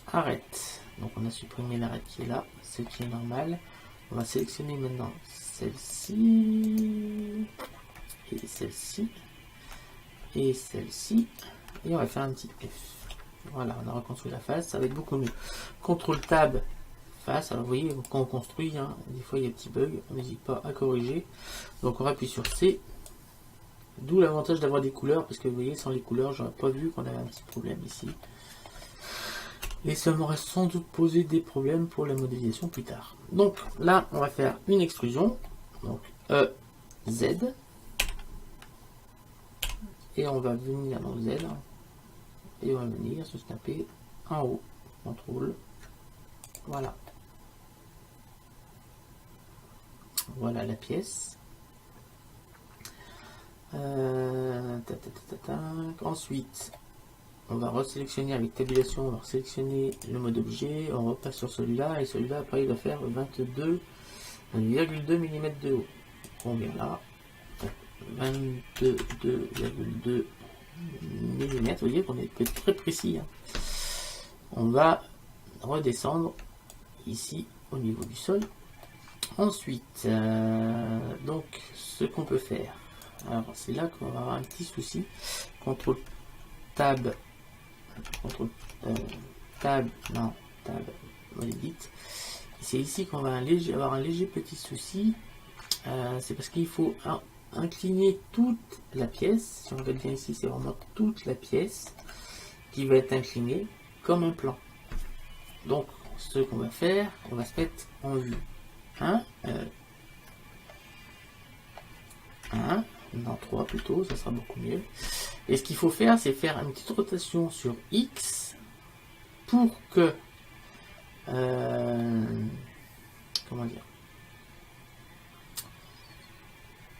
arrête. Donc on a supprimé l'arrête qui est là, ce qui est normal. On va sélectionner maintenant celle-ci. Et celle-ci. Et celle-ci. Et on va faire un petit F. Voilà, on a reconstruit la face, ça va être beaucoup mieux. CTRL Tab, face. Alors vous voyez, quand on construit, hein, des fois il y a des petits bugs, on n'hésite pas à corriger. Donc on appuie sur C. D'où l'avantage d'avoir des couleurs, parce que vous voyez, sans les couleurs, j'aurais pas vu qu'on avait un petit problème ici. Et ça m'aurait sans doute posé des problèmes pour la modélisation plus tard. Donc là, on va faire une extrusion. Donc E, Z. Et on va venir dans Z. Et on va venir se taper en haut. CTRL. Voilà. Voilà la pièce. Ensuite, on va resélectionner avec tabulation, on va sélectionner le mode objet, on repasse sur celui-là, et celui-là après il va faire 22,2 mm de haut. Combien là? 22,2 mm, vous voyez qu'on est très précis. Hein. On va redescendre ici au niveau du sol. Ensuite, donc ce qu'on peut faire, alors c'est là qu'on va avoir un petit souci. CTRL Tab, Tab, non, Tab, on l'édite. C'est ici qu'on va avoir un léger petit souci. C'est parce qu'il faut incliner toute la pièce. Si on regarde bien ici, c'est vraiment toute la pièce qui va être inclinée comme un plan. Donc, ce qu'on va faire, on va se mettre en vue 1, non 3 plutôt, ça sera beaucoup mieux. Et ce qu'il faut faire, c'est faire une petite rotation sur X pour que comment dire,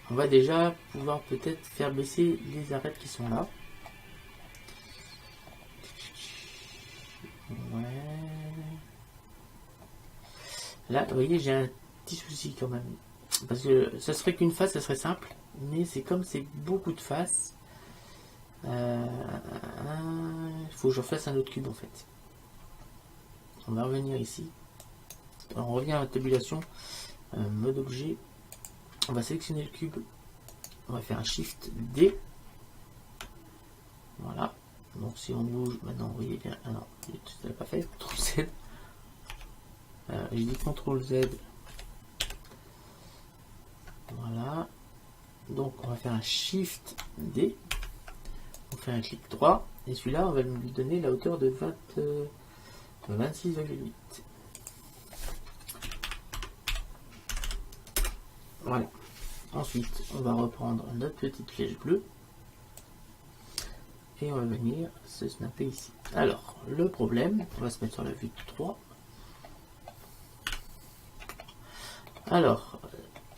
on va déjà pouvoir peut-être faire baisser les arêtes qui sont là. Ouais. Là, vous voyez, j'ai un petit souci quand même. Parce que ça serait qu'une face, ça serait simple. Mais c'est comme c'est beaucoup de faces. Il faut que je fasse un autre cube en fait. On va revenir ici. On revient à la tabulation. Mode objet. On va sélectionner le cube. On va faire un Shift D. Voilà. Donc si on bouge, maintenant vous voyez bien. Ah non, je ne l'ai pas fait. CTRL Z. J'ai dit CTRL Z. Voilà. Donc on va faire un Shift D. On fait un clic droit. Et celui-là, on va lui donner la hauteur de 26,8. Voilà. Ensuite, on va reprendre notre petite flèche bleue. et on va venir se snapper ici. Alors, le problème, on va se mettre sur la vue de 3. Alors,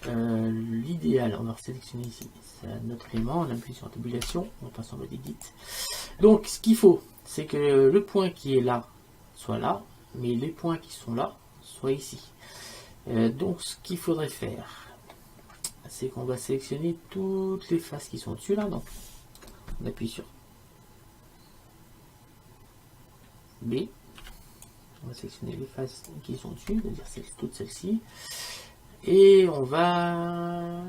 l'idéal, on va sélectionner ici notre élément, on appuie sur tabulation, on passe en mode edit. Donc, ce qu'il faut, c'est que le point qui est là soit là, mais les points qui sont là soient ici. Donc, ce qu'il faudrait faire, c'est qu'on va sélectionner toutes les faces qui sont dessus là. Donc, on appuie sur B. On va sélectionner les faces qui sont dessus, c'est-à-dire toutes celles-ci. Et on va...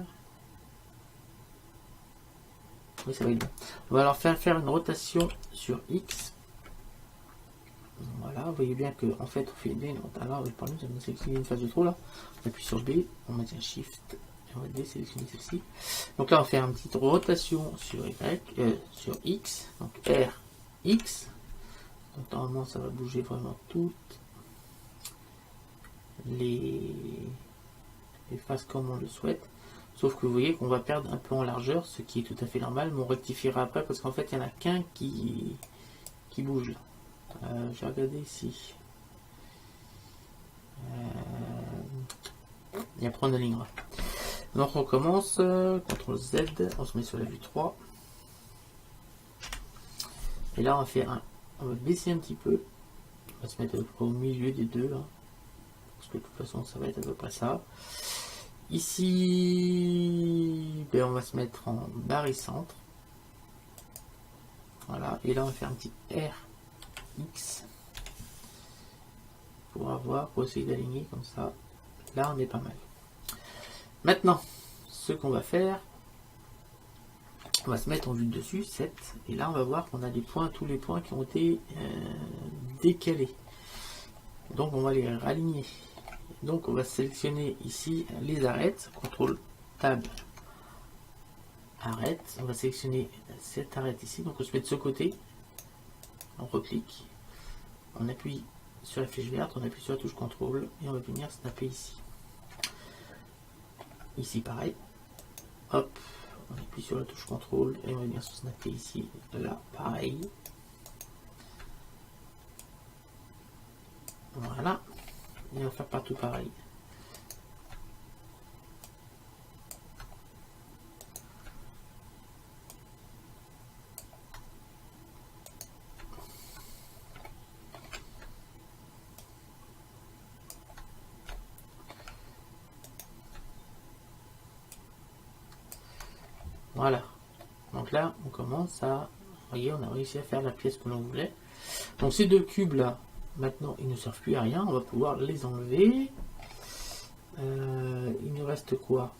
Oui, ça va être bon. On va alors faire une rotation sur X. Voilà, vous voyez bien que en fait on fait des... Alors, par exemple, on va sélectionner une face de trop là. On appuie sur B, on maintient Shift et on va désélectionner celle-ci. Donc là, on fait une petite rotation sur Y, sur X, donc R, X. Donc normalement, ça va bouger vraiment toutes les faces comme on le souhaite. Sauf que vous voyez qu'on va perdre un peu en largeur, ce qui est tout à fait normal, mais on rectifiera après parce qu'en fait il n'y en a qu'un qui bouge là. J'ai regardé ici. Et après on alignera. Donc on commence, CTRL Z, on se met sur la vue 3. Et là on va faire on va baisser un petit peu. On va se mettre au milieu des deux là. Parce que de toute façon ça va être à peu près ça. Ici, ben on va se mettre en barycentre. Voilà, et là on va faire un petit RX pour essayer d'aligner comme ça. Là on est pas mal. Maintenant, ce qu'on va faire, on va se mettre en vue de dessus, 7, et là on va voir qu'on a des points, tous les points qui ont été décalés. Donc on va les raligner. Donc on va sélectionner ici les arêtes, CTRL Tab arrête, on va sélectionner cette arête ici, donc on se met de ce côté, on reclique, on appuie sur la flèche verte, on appuie sur la touche CTRL et on va venir snapper ici. Ici pareil, hop, on appuie sur la touche CTRL et on va venir se snapper ici, là pareil. Voilà, et on va faire partout pareil. Voilà, donc là on commence à, vous voyez, on a réussi à faire la pièce que l'on voulait. Donc ces deux cubes là, maintenant ils ne servent plus à rien, on va pouvoir les enlever. Il nous reste quoi?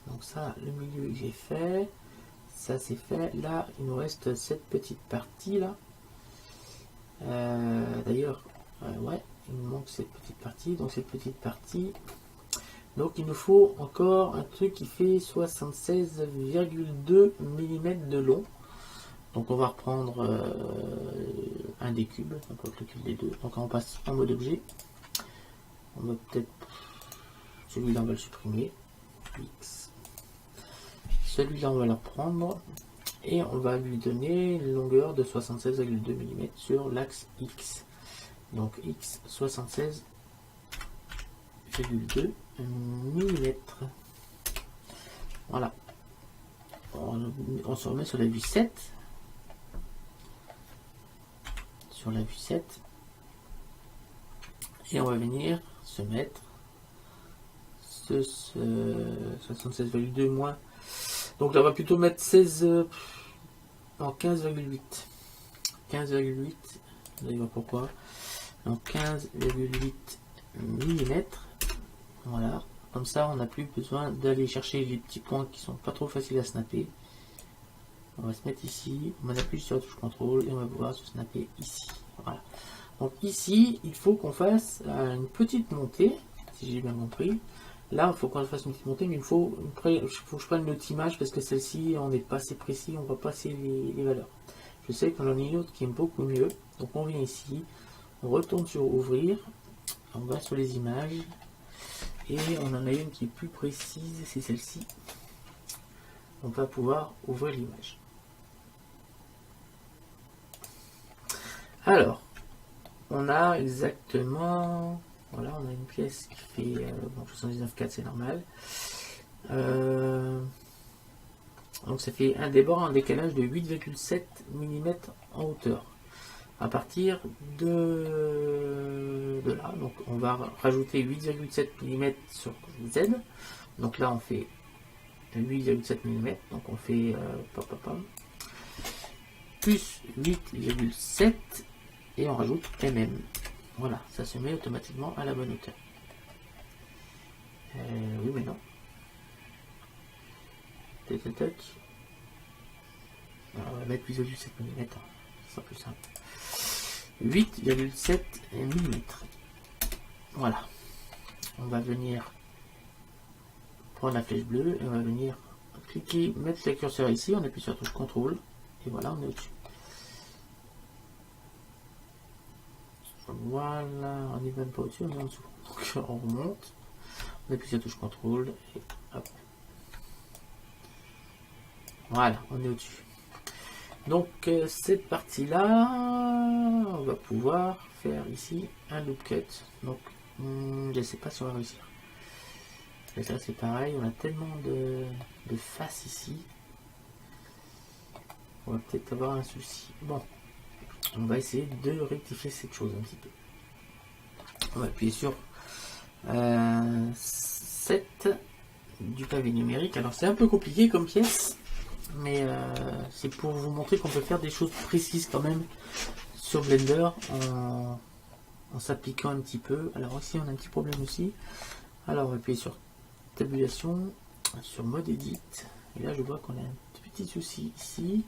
Donc ça, le milieu j'ai fait, ça c'est fait. Là il nous reste cette petite partie là. D'ailleurs, ouais, il nous manque cette petite partie. Donc cette petite partie, donc il nous faut encore un truc qui fait 76,2 mm de long. Donc on va reprendre un des cubes, n'importe lequel des deux. Donc on passe en mode objet. On va peut-être, celui-là on va le supprimer. X. Celui-là on va le reprendre et on va lui donner une longueur de 76,2 mm sur l'axe X. Donc X 76,2 mm. Voilà. On se remet sur la vue 7. Sur la vue 7. Et on va venir se mettre ce 76,2 moins. Donc là on va plutôt mettre 16 en 15,8. 15,8. Vous allez voir pourquoi. Donc 15,8 mm. Voilà. Comme ça on n'a plus besoin d'aller chercher les petits points qui sont pas trop faciles à snapper. On va se mettre ici, on appuie sur la touche CTRL et on va pouvoir se snapper ici. Voilà. Donc ici, il faut qu'on fasse une petite montée, si j'ai bien compris. Là, il faut qu'on fasse une petite montée, mais il faut que je prenne une autre image parce que celle-ci, on n'est pas assez précis, on ne voit pas assez les valeurs. Je sais que j'en ai une autre qui est beaucoup mieux. Donc on vient ici, on retourne sur ouvrir, on va sur les images et on en a une qui est plus précise, c'est celle-ci. On va pouvoir ouvrir l'image. Alors, on a exactement... Voilà, on a une pièce qui fait... bon, 79,4, c'est normal. Donc ça fait un débord, un décalage de 8,7 mm en hauteur. À partir de là, donc on va rajouter 8,7 mm sur Z. Donc là, on fait 8,7 mm. Donc on fait plus 8,7 et on rajoute mm. Voilà, ça se met automatiquement à la bonne hauteur. Oui, mais non. Alors, on va mettre 8,7 mm, ce sera plus simple. 8,7 mm. Voilà. On va venir prendre la flèche bleue et on va venir cliquer, mettre le curseur ici, on appuie sur la touche CTRL et voilà, on est au-dessus. Voilà, on n'est même pas au-dessus, on est en dessous. Donc on remonte, on appuie sur la touche CTRL et hop. Voilà, on est au-dessus. Donc cette partie-là, on va pouvoir faire ici un loop cut. Donc je ne sais pas si on va réussir. Et ça c'est pareil, on a tellement de faces ici. On va peut-être avoir un souci. Bon, on va essayer de rectifier cette chose un petit peu. On va appuyer sur 7 du pavé numérique. Alors c'est un peu compliqué comme pièce, mais c'est pour vous montrer qu'on peut faire des choses précises quand même sur Blender en s'appliquant un petit peu. Alors ici on a un petit problème aussi. Alors on va appuyer sur tabulation, sur mode edit, et là je vois qu'on a un petit souci ici.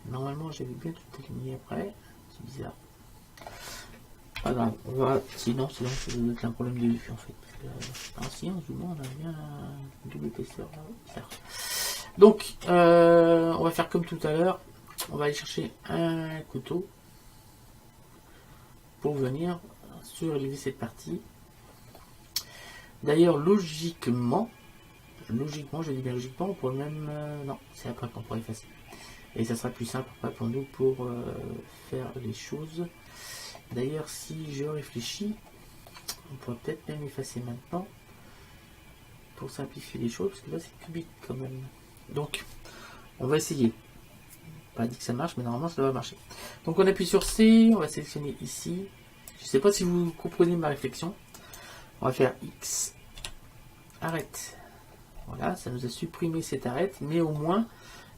Normalement j'avais bien tout aligné après, c'est bizarre. Pas grave, on va. Sinon ça doit être un problème de vue en fait. Si en zoomant on a bien un double épaisseur là. Donc on va faire comme tout à l'heure, on va aller chercher un couteau pour venir surélever cette partie. D'ailleurs logiquement, je dis bien logiquement, on pourrait même... non, c'est après qu'on pourrait effacer. Et ça sera plus simple après pour nous pour faire les choses. D'ailleurs, si je réfléchis, on pourrait peut-être même effacer maintenant pour simplifier les choses, parce que là c'est cubique quand même. Donc, on va essayer. Pas dit que ça marche, mais normalement ça va marcher. Donc on appuie sur C, on va sélectionner ici. Je ne sais pas si vous comprenez ma réflexion. On va faire X. Arrête. Voilà, ça nous a supprimé cette arrête, mais au moins,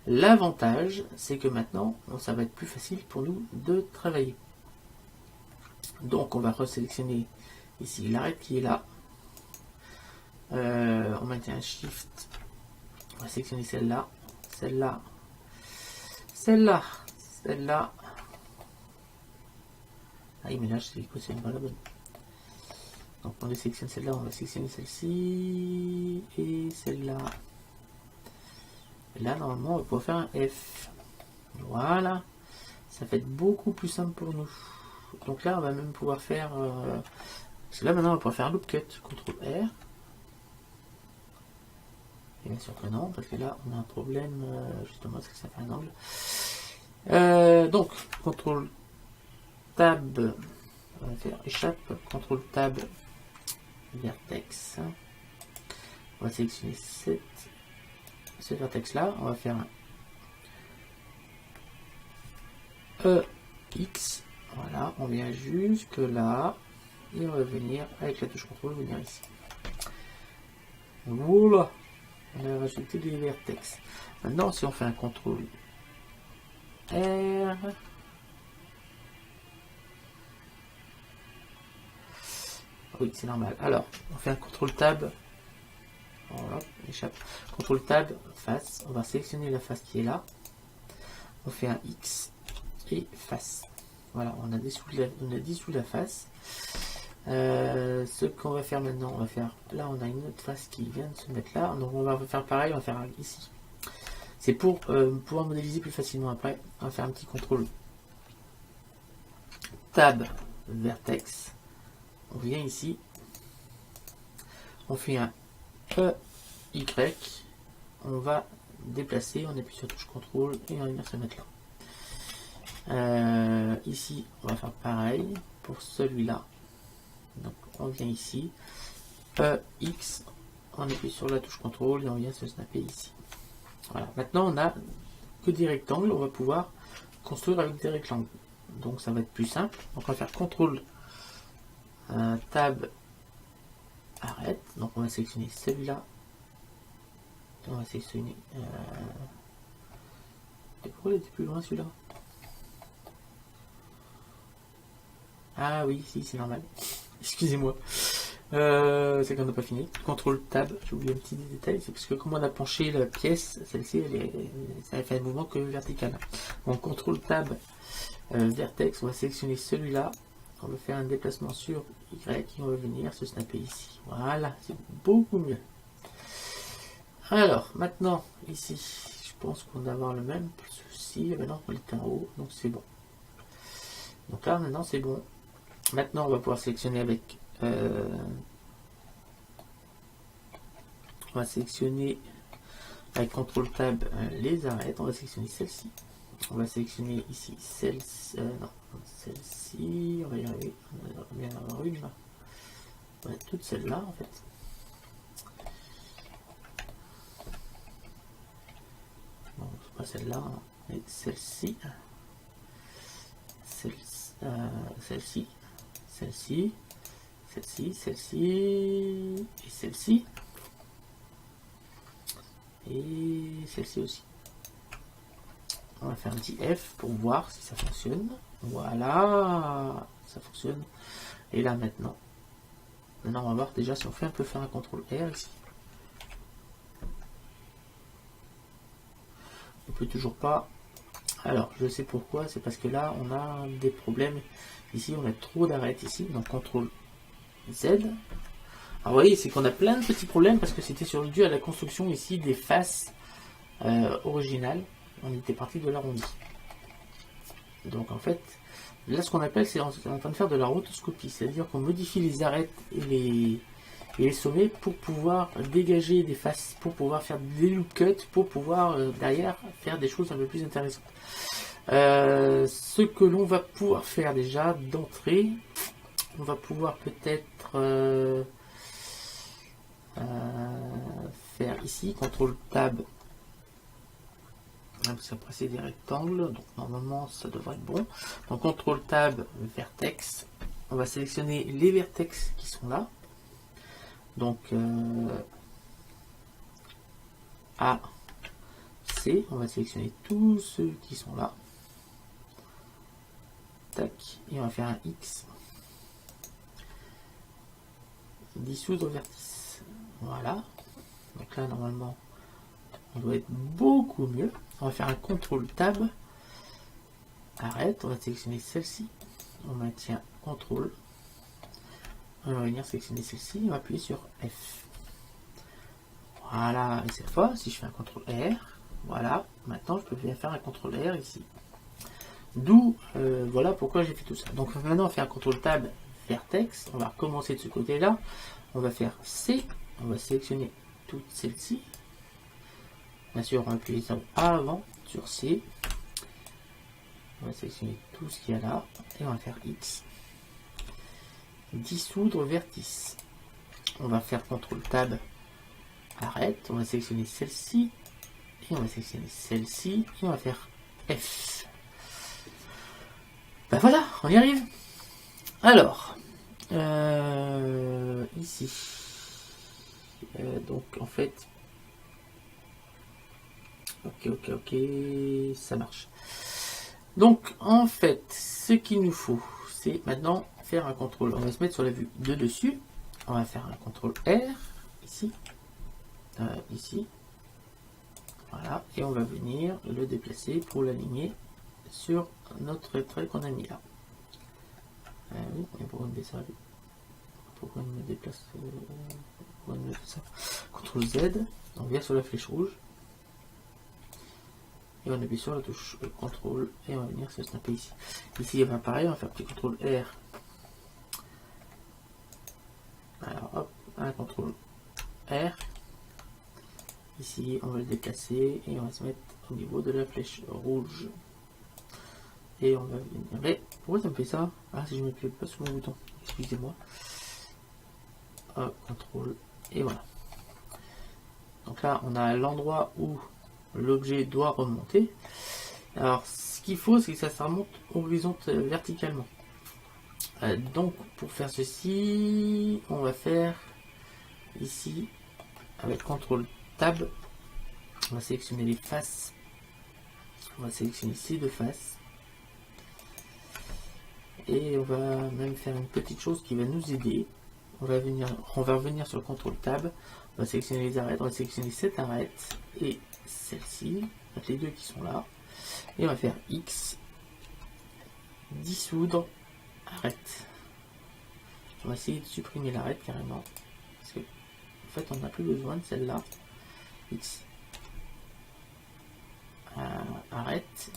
l'avantage, c'est que maintenant, ça va être plus facile pour nous de travailler. Donc, on va resélectionner ici l'arrête qui est là. On maintient un Shift. On va sélectionner celle-là, celle-là, celle-là, celle-là. Ah oui, mais là, je sais que c'est pas la bonne. Donc, on sélectionne celle-là, on va sélectionner celle-ci et celle-là. Et là, normalement, on va pouvoir faire un F. Voilà. Ça va être beaucoup plus simple pour nous. Donc là, on va même pouvoir faire... parce que là, maintenant, on va pouvoir faire un loop cut. CTRL R. Et bien sûr que non, parce que là, on a un problème, justement, parce que ça fait un angle. Donc, CTRL Tab. On va faire échappe. CTRL Tab. Vertex. On va sélectionner ce vertex là, on va faire un EX, voilà, on vient jusque là, et on va venir avec la touche CTRL, venir ici. Voilà, on a rajouté des vertex. Maintenant, si on fait un CTRL R, oui, c'est normal. Alors, on fait un CTRL Tab. Voilà, échappe. CTRL Tab, face. On va sélectionner la face qui est là. On fait un X et face. Voilà, on a dissous la face. Ce qu'on va faire maintenant, on va faire... Là, on a une autre face qui vient de se mettre là. Donc, on va faire pareil, on va faire ici. C'est pour pouvoir modéliser plus facilement après. On va faire un petit CTRL Tab, Vertex. On vient ici. On fait un Y, on va déplacer, on appuie sur touche contrôle et on va venir se mettre là. Ici, on va faire pareil pour celui-là. Donc on vient ici, X, on appuie sur la touche contrôle et on vient se snapper ici. Voilà, maintenant on a que des rectangles, on va pouvoir construire avec des rectangles. Donc ça va être plus simple. Donc on va faire CTRL Tab arrête. Donc on va sélectionner celui-là. On va sélectionner. Pourquoi il était plus loin celui-là? Ah oui, si, c'est normal. Excusez-moi. C'est qu'on n'a pas fini. CTRL Tab, j'ai oublié un petit détail, c'est parce que comme on a penché la pièce, celle-ci, ça fait un mouvement que vertical. Donc CTRL Tab Vertex, on va sélectionner celui-là. On va faire un déplacement sur Y et on va venir se snapper ici. Voilà, c'est beaucoup mieux. Alors, maintenant, ici, je pense qu'on va avoir le même souci. Maintenant, on est en haut, donc c'est bon. Donc là, maintenant, c'est bon. Maintenant, on va pouvoir sélectionner avec... on va sélectionner avec CTRL Tab les arêtes. On va sélectionner celle-ci. On va sélectionner ici celle-ci. Non, celle-ci. On va y arriver. On va bien avoir une là. Ouais, toute celle-là en fait. Bon, c'est pas celle-là, hein, mais celle-ci. Celle-ci. Celle-ci. Celle-ci. Celle-ci. Celle-ci. Et celle-ci. Et celle-ci aussi. On va faire un petit F pour voir si ça fonctionne. Voilà, ça fonctionne. Et là maintenant, on va voir déjà si on fait un peu faire un CTRL R ici. On peut toujours pas. Alors, je sais pourquoi. C'est parce que là, on a des problèmes. Ici, on a trop d'arêtes ici. Donc CTRL Z. Alors, vous voyez, c'est qu'on a plein de petits problèmes parce que c'était dû à la construction ici des faces originales. On était parti de l'arrondi. Donc en fait, là ce qu'on appelle, c'est en train de faire de la rotoscopie, c'est-à-dire qu'on modifie les arêtes et les sommets pour pouvoir dégager des faces, pour pouvoir faire des loop cuts, pour pouvoir derrière faire des choses un peu plus intéressantes. Ce que l'on va pouvoir faire déjà d'entrée, on va pouvoir peut-être faire ici, CTRL Tab. Parce qu'après c'est des rectangles, donc normalement ça devrait être bon. Donc CTRL Tab Vertex, on va sélectionner les vertex qui sont là. Donc A, C, on va sélectionner tous ceux qui sont là. Tac, et on va faire un X. Dissoudre vertice. Voilà. Donc là normalement on doit être beaucoup mieux. On va faire un CTRL Tab. Arrête, on va sélectionner celle-ci. On maintient CTRL. On va venir sélectionner celle-ci. On va appuyer sur F. Voilà. Et cette fois, si je fais un CTRL R, voilà. Maintenant, je peux bien faire un CTRL R ici. D'où, voilà pourquoi j'ai fait tout ça. Donc maintenant, on va faire un CTRL Tab Vertex. On va recommencer de ce côté-là. On va faire C. On va sélectionner toutes celles-ci. Bien sûr, on va appuyer ça avant sur C. On va sélectionner tout ce qu'il y a là. Et on va faire X. Dissoudre vertice. On va faire CTRL Tab. Arrête. On va sélectionner celle-ci. Et on va sélectionner celle-ci. Et on va faire F. Ben voilà, on y arrive. Alors, ici. Donc en fait, ok, ça marche. Donc en fait, ce qu'il nous faut, c'est maintenant faire un contrôle. On va se mettre sur la vue de dessus. On va faire un contrôle R ici, ici. Voilà, et on va venir le déplacer pour l'aligner sur notre trait qu'on a mis là. Oui, mais pourquoi on déplace ça? Pourquoi on me déplace pourquoi on me fait ça? CTRL Z, on vient sur la flèche rouge. Et on appuie sur la touche CTRL et on va venir se snapper ici. Ici, il va pareil, on va faire un petit CTRL R. Alors hop, un CTRL R. ici, on va le déplacer et on va se mettre au niveau de la flèche rouge. Et on va venir. Mais pourquoi ça me fait ça? Ah, si je ne m'appuie pas sur mon bouton, excusez-moi. Contrôle, et voilà. Donc là, on a l'endroit où l'objet doit remonter. Alors, ce qu'il faut, c'est que ça remonte verticalement. Donc, pour faire ceci, on va faire ici, avec CTRL Tab, on va sélectionner les faces. On va sélectionner ces deux faces. Et on va même faire une petite chose qui va nous aider. On va revenir sur le CTRL Tab. On va sélectionner les arêtes. On va sélectionner cette arête et celle-ci. Les deux qui sont là. Et on va faire X. Dissoudre. Arête. On va essayer de supprimer l'arête carrément. Parce que, en fait, on n'a plus besoin de celle-là. X. Arrête.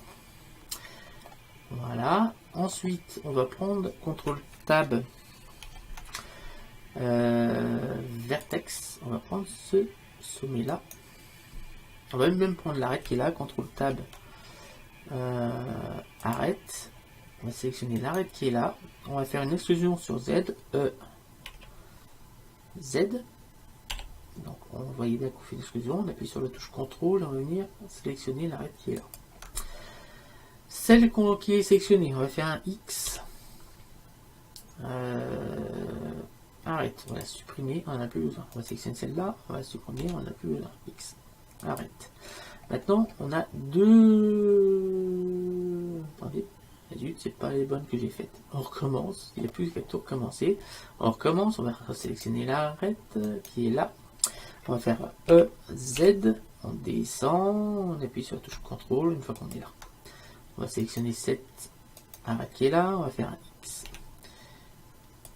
Voilà. Ensuite, on va prendre CTRL Tab. Vertex. On va prendre ce sommet-là. On va même prendre l'arête qui est là. CTRL Tab. Arrête. On va sélectionner l'arête qui est là. On va faire une exclusion sur Z. Z. Donc on voyait bien qu'on fait l'exclusion. On appuie sur la touche CTRL. On va venir sélectionner l'arête qui est là. Celle qui est sélectionnée, on va faire un X. Arrête, on va la supprimer, on n'a plus besoin. On va sélectionner celle-là, on va la supprimer, on n'a plus besoin. X. Arrête. Maintenant, on a deux. Attendez, c'est pas les bonnes que j'ai faites. On recommence, il n'y a plus qu'à tout recommencer. On recommence, on va sélectionner l'arête qui est là. On va faire E, Z, on descend, on appuie sur la touche CTRL une fois qu'on est là. On va sélectionner cette arête qui est là, on va faire un X.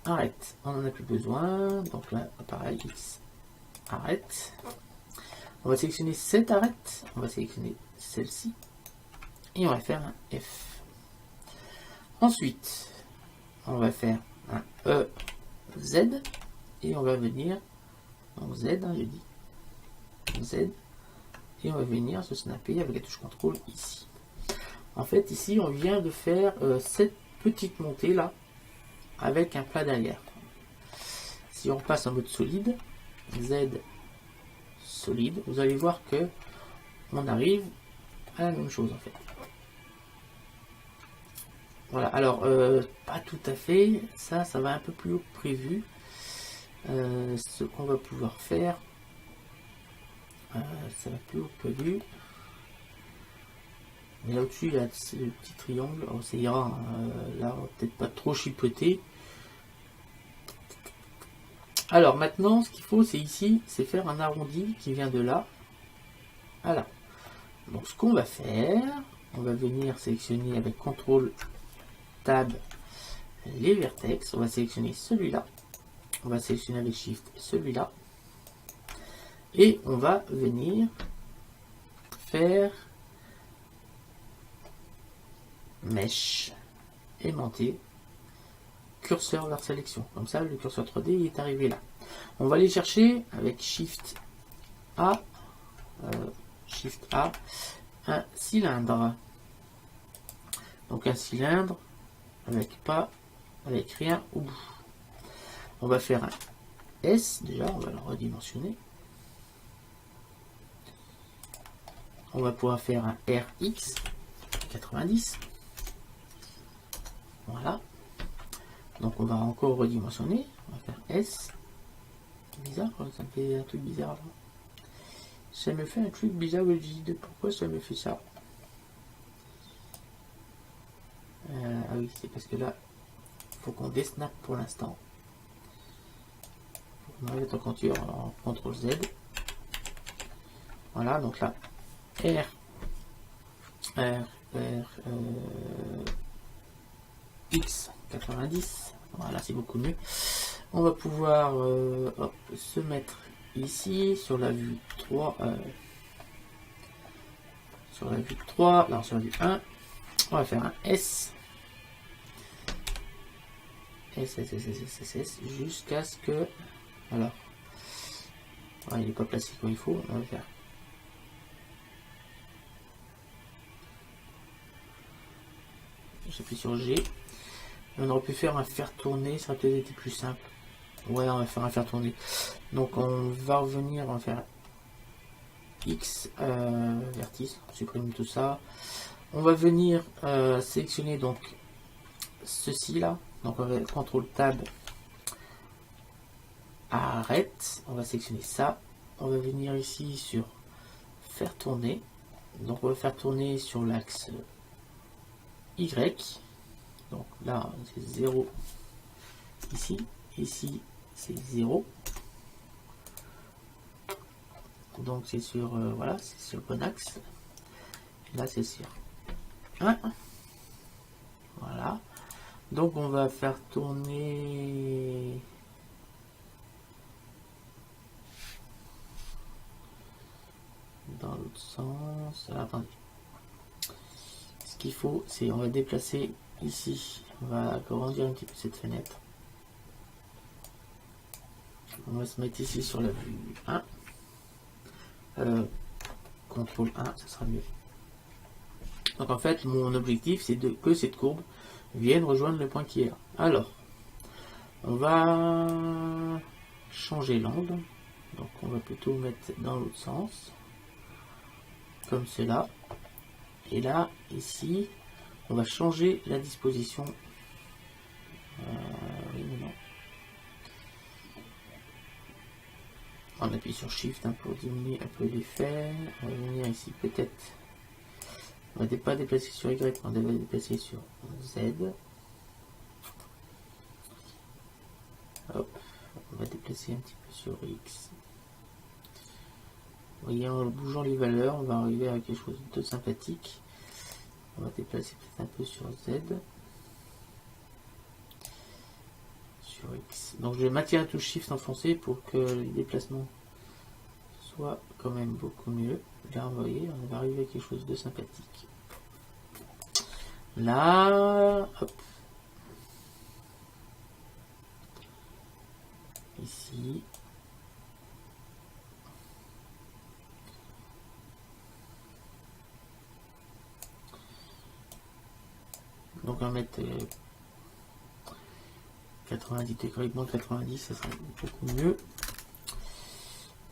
Arrête, on n'en a plus besoin, donc là, pareil, X. Arrête. On va sélectionner cette arête, on va sélectionner celle-ci, et on va faire un F. Ensuite, on va faire un E, Z, et on va venir, donc Z, j'ai dit, Z, et on va venir se snapper avec la touche CTRL ici. En fait, ici, on vient de faire cette petite montée là, avec un plat derrière. Si on passe en mode solide, Z solide, vous allez voir que on arrive à la même chose en fait. Voilà, alors, pas tout à fait, ça va un peu plus haut que prévu. Ce qu'on va pouvoir faire, ça va plus haut que prévu. Mais là au-dessus, il y a ce petit triangle. Oh, ça ira. Là, on va peut-être pas trop chipoter. Alors maintenant, ce qu'il faut, c'est ici, c'est faire un arrondi qui vient de là à là. Donc ce qu'on va faire, on va venir sélectionner avec CTRL Tab les vertex. On va sélectionner celui-là. On va sélectionner avec Shift celui-là. Et on va venir faire Mesh, aimanté, curseur vers sélection. Comme ça, le curseur 3D est arrivé là. On va aller chercher avec Shift A, un cylindre. Donc un cylindre avec rien au bout. On va faire un S, déjà, on va le redimensionner. On va pouvoir faire un RX 90. Voilà. Donc on va encore redimensionner. On va faire S. Bizarre, ça me fait un truc bizarre là. Ça me fait un truc bizarre rigide. Pourquoi ça me fait ça? Ah oui, c'est parce que là, il faut qu'on desnap pour l'instant. On va mettre en compteur en CTRL Z. Voilà, donc là, X 90. Voilà, c'est beaucoup mieux. On va pouvoir se mettre ici sur la vue 3. Sur la vue 3, alors sur la vue 1, on va faire un S. S, jusqu'à ce que. Alors, il n'est pas placé comme il faut. On va faire j'appuie sur G. Et on aurait pu faire un faire tourner, ça aurait peut-être été plus simple. Ouais, on va faire un faire tourner. Donc on va revenir, on va faire X vertice, on supprime tout ça. On va venir sélectionner donc ceci là. Donc on va CTRL Tab, arrête. On va sélectionner ça. On va venir ici sur faire tourner. Donc on va faire tourner sur l'axe Y. Donc là c'est 0 ici. Ici c'est 0. Donc c'est sur voilà, c'est sur le bon axe. Et là c'est sur 1. Voilà. Donc on va faire tourner dans l'autre sens. Alors, attendez. Ce qu'il faut, c'est on va déplacer ici. On va agrandir un petit peu cette fenêtre. On va se mettre ici sur la vue 1. CTRL 1, ça sera mieux. Donc en fait, mon objectif, c'est que cette courbe vienne rejoindre le point qui est là. Alors, on va changer l'angle. Donc on va plutôt mettre dans l'autre sens. Comme cela. Et là, ici, on va changer la disposition. Oui, non. On appuie sur Shift pour diminuer un peu l'effet. On va venir ici peut-être. On va pas déplacer sur Y, on va déplacer sur Z. Hop, on va déplacer un petit peu sur X. Vous voyez, en bougeant les valeurs, on va arriver à quelque chose de sympathique. On va déplacer peut-être un peu sur Z. Sur X. Donc je vais maintenir la touche Shift enfoncée pour que les déplacements soient quand même beaucoup mieux. Là, vous voyez, on va arriver à quelque chose de sympathique. Là, hop. Ici. Donc on va mettre 90 degrés, moins 90, ça sera beaucoup mieux.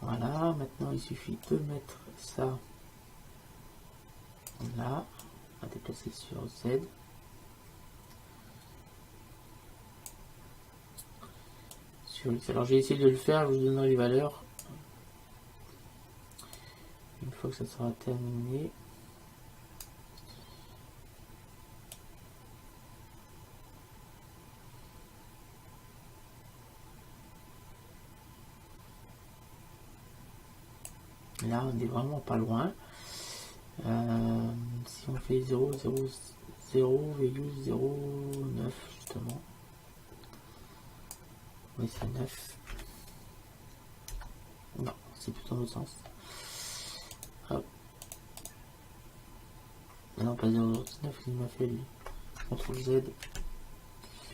Voilà, maintenant il suffit de mettre ça là. On va déplacer sur Z. Sur X. Alors j'ai essayé de le faire, je vous donnerai les valeurs. Une fois que ça sera terminé. Là, on est vraiment pas loin. Si on fait 0,009 justement. Oui, c'est 9. Non, c'est plutôt dans l'autre sens. Hop. Non, pas 0,9, il m'a fait lui. CTRL Z.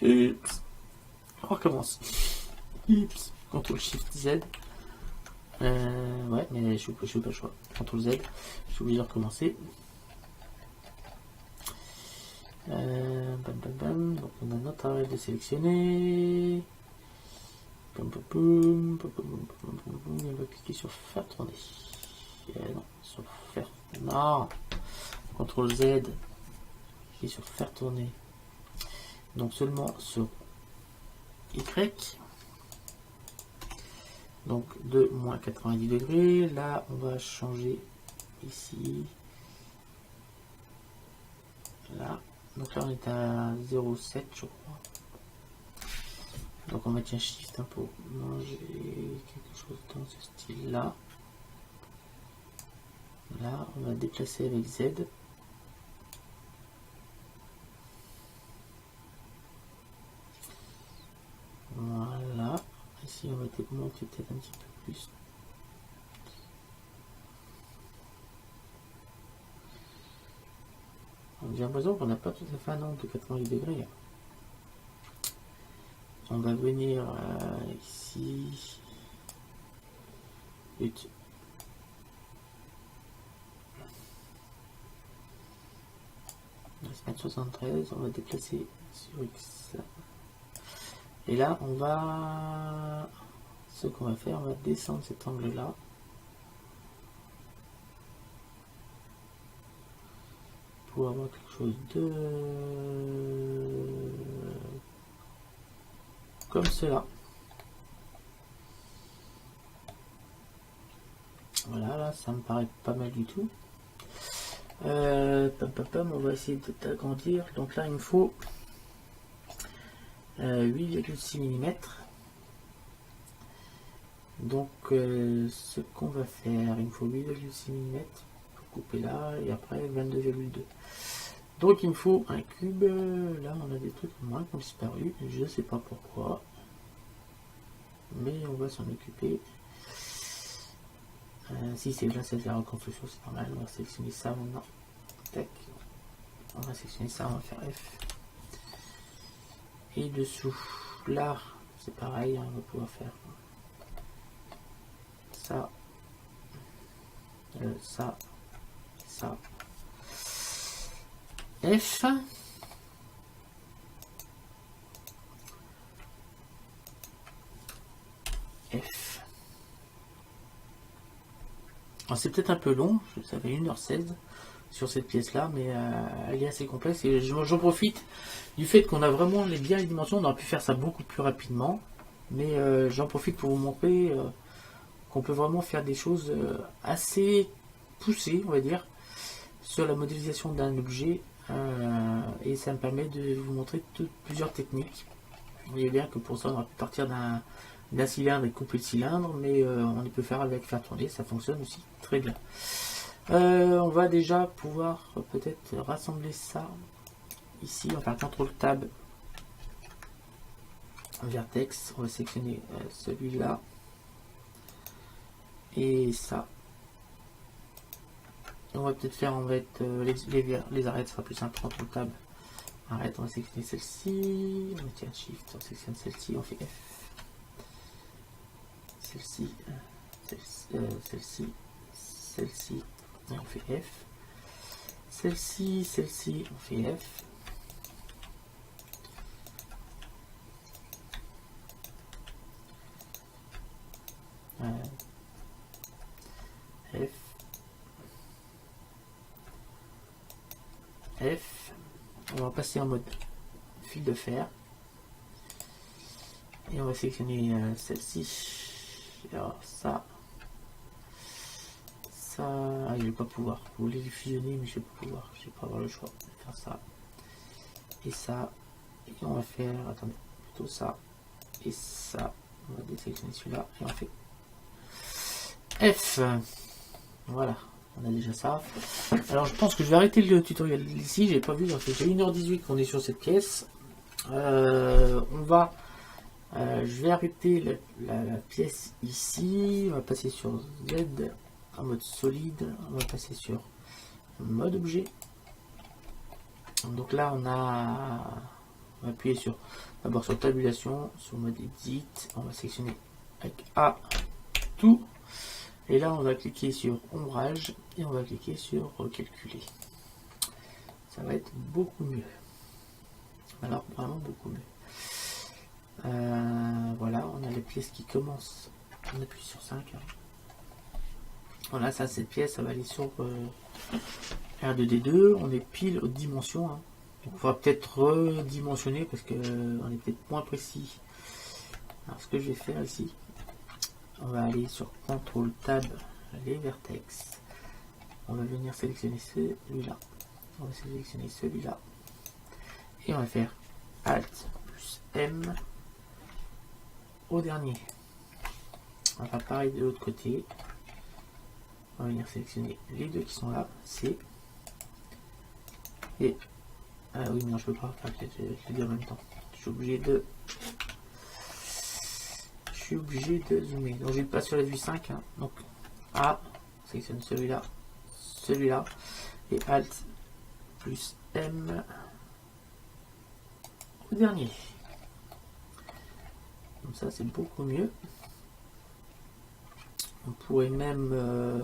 Ups. On recommence. Ups. CTRL SHIFT Z. Ouais, mais je fais pas le choix. CTRL Z. Je suis obligé de recommencer. Bam, bam, bam. Donc on a notre arrêt de sélectionner. Bam, bam, bam, bam, bam, bam, bam, bam. On va cliquer sur faire tourner. Non, sur faire. Non. CTRL Z. Cliquer sur faire tourner. Donc seulement sur Y. Donc de moins 90 degrés. Là, on va changer ici. Là. Donc là, on est à 0,7, je crois. Donc on maintient Shift pour manger quelque chose dans ce style-là. Là, on va déplacer avec Z. Voilà. Ici, on va monter peut-être un petit peu plus. J'ai l'impression qu'on n'a pas tout à fait un angle de 90 degrés. On va venir ici. M73, on va déplacer sur X. Et là, on va... Ce qu'on va faire, on va descendre cet angle-là. Pour avoir quelque chose de... comme cela. Voilà, là, ça me paraît pas mal du tout. On va essayer d'agrandir. Donc là, il me faut 8,6 mm. Donc, ce qu'on va faire, il me faut 8,6 mm pour couper là, et après 22,2. Donc, il me faut un cube. Là, on a des trucs moins qui ont disparu. Je sais pas pourquoi. Mais on va s'en occuper. Si c'est là, c'est la reconstruction, c'est normal. On va sélectionner ça maintenant. Tac. On va sélectionner ça, on va faire F. Et dessous, là, c'est pareil, on va pouvoir faire ça, ça, ça. F. F. C'est peut-être un peu long, ça fait 1h16 sur cette pièce là, mais elle est assez complexe et j'en profite du fait qu'on a vraiment bien les dimensions. On aurait pu faire ça beaucoup plus rapidement, mais j'en profite pour vous montrer qu'on peut vraiment faire des choses assez poussées, on va dire, sur la modélisation d'un objet, et ça me permet de vous montrer plusieurs techniques. Vous voyez bien que pour ça on aurait pu partir d'un cylindre et couper le cylindre, mais on peut faire avec faire tourner, ça fonctionne aussi très bien. On va déjà pouvoir peut-être rassembler ça ici. On va faire CTRL Tab, vertex, on va sélectionner celui-là et ça. Et on va peut-être faire en fait les arêtes, ce sera plus simple. CTRL Tab, arrête, on va sélectionner celle-ci, on tient Shift, on sélectionne celle-ci, on fait F. Celle-ci, celle-ci, celle-ci, et on fait F. Celle-ci, celle-ci, on fait F. F. F. On va passer en mode fil de fer. Et on va sélectionner celle-ci. Alors ça. Ça. Ah, je vais pas pouvoir. Vous voulez les fusionner, mais je vais pas pouvoir. Je vais pas avoir le choix de faire ça. Et ça. Et on va faire. Attendez. Plutôt ça. Et ça. On va désélectionner celui-là. Et on fait F. Voilà. On a déjà ça. Alors je pense que je vais arrêter le tutoriel ici. J'ai pas vu. Ça fait 1h18 qu'on est sur cette pièce. On va. Je vais arrêter la pièce ici. On va passer sur Z en mode solide. On va passer sur mode objet. Donc là on va appuyer sur d'abord sur tabulation, sur mode edit. On va sélectionner avec A tout. Et là on va cliquer sur ombrage et on va cliquer sur recalculer. Ça va être beaucoup mieux. Alors vraiment beaucoup mieux. Voilà, on a les pièces qui commencent. On appuie sur 5. Voilà, ça, cette pièce, ça va aller sur R2D2. On est pile aux dimensions. Donc, il faudra peut-être redimensionner parce que on est peut-être moins précis. Alors, ce que je vais faire ici, on va aller sur CTRL Tab, les vertex. On va venir sélectionner celui-là. On va sélectionner celui-là. Et on va faire Alt plus M. Au dernier. On va faire pareil de l'autre côté. On va venir sélectionner les deux qui sont là, C. Et ah oui, mais non, je peux pas faire les deux en même temps. Je suis obligé de zoomer. Donc je passe sur la vue 5. Hein. Donc A, sélectionne celui-là, celui-là, et Alt plus M au dernier. Comme ça, c'est beaucoup mieux. On pourrait même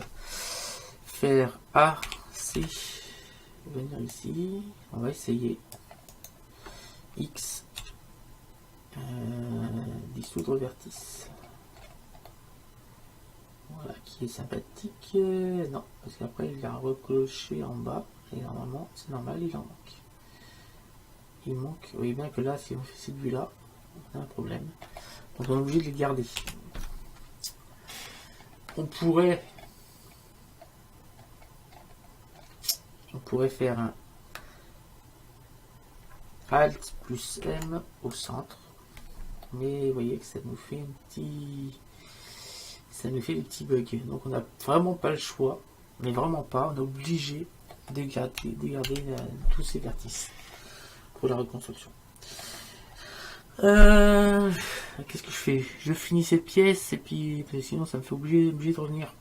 faire A, C, venir ici, on va essayer X, dissoudre vertice. Voilà, qui est sympathique. Non, parce qu'après il a recloché en bas, et normalement, c'est normal, il en manque. Il manque, oui, bien que là, si on fait cette vue-là, on a un problème. Donc on est obligé de les garder. On pourrait faire un Alt plus M au centre. Mais vous voyez que ça nous fait des petits bugs. Donc on n'a vraiment pas le choix. Mais vraiment pas. On est obligé de garder tous ces vertices pour la reconstruction. Qu'est-ce que je fais? Je finis cette pièce et puis sinon ça me fait obligé de revenir.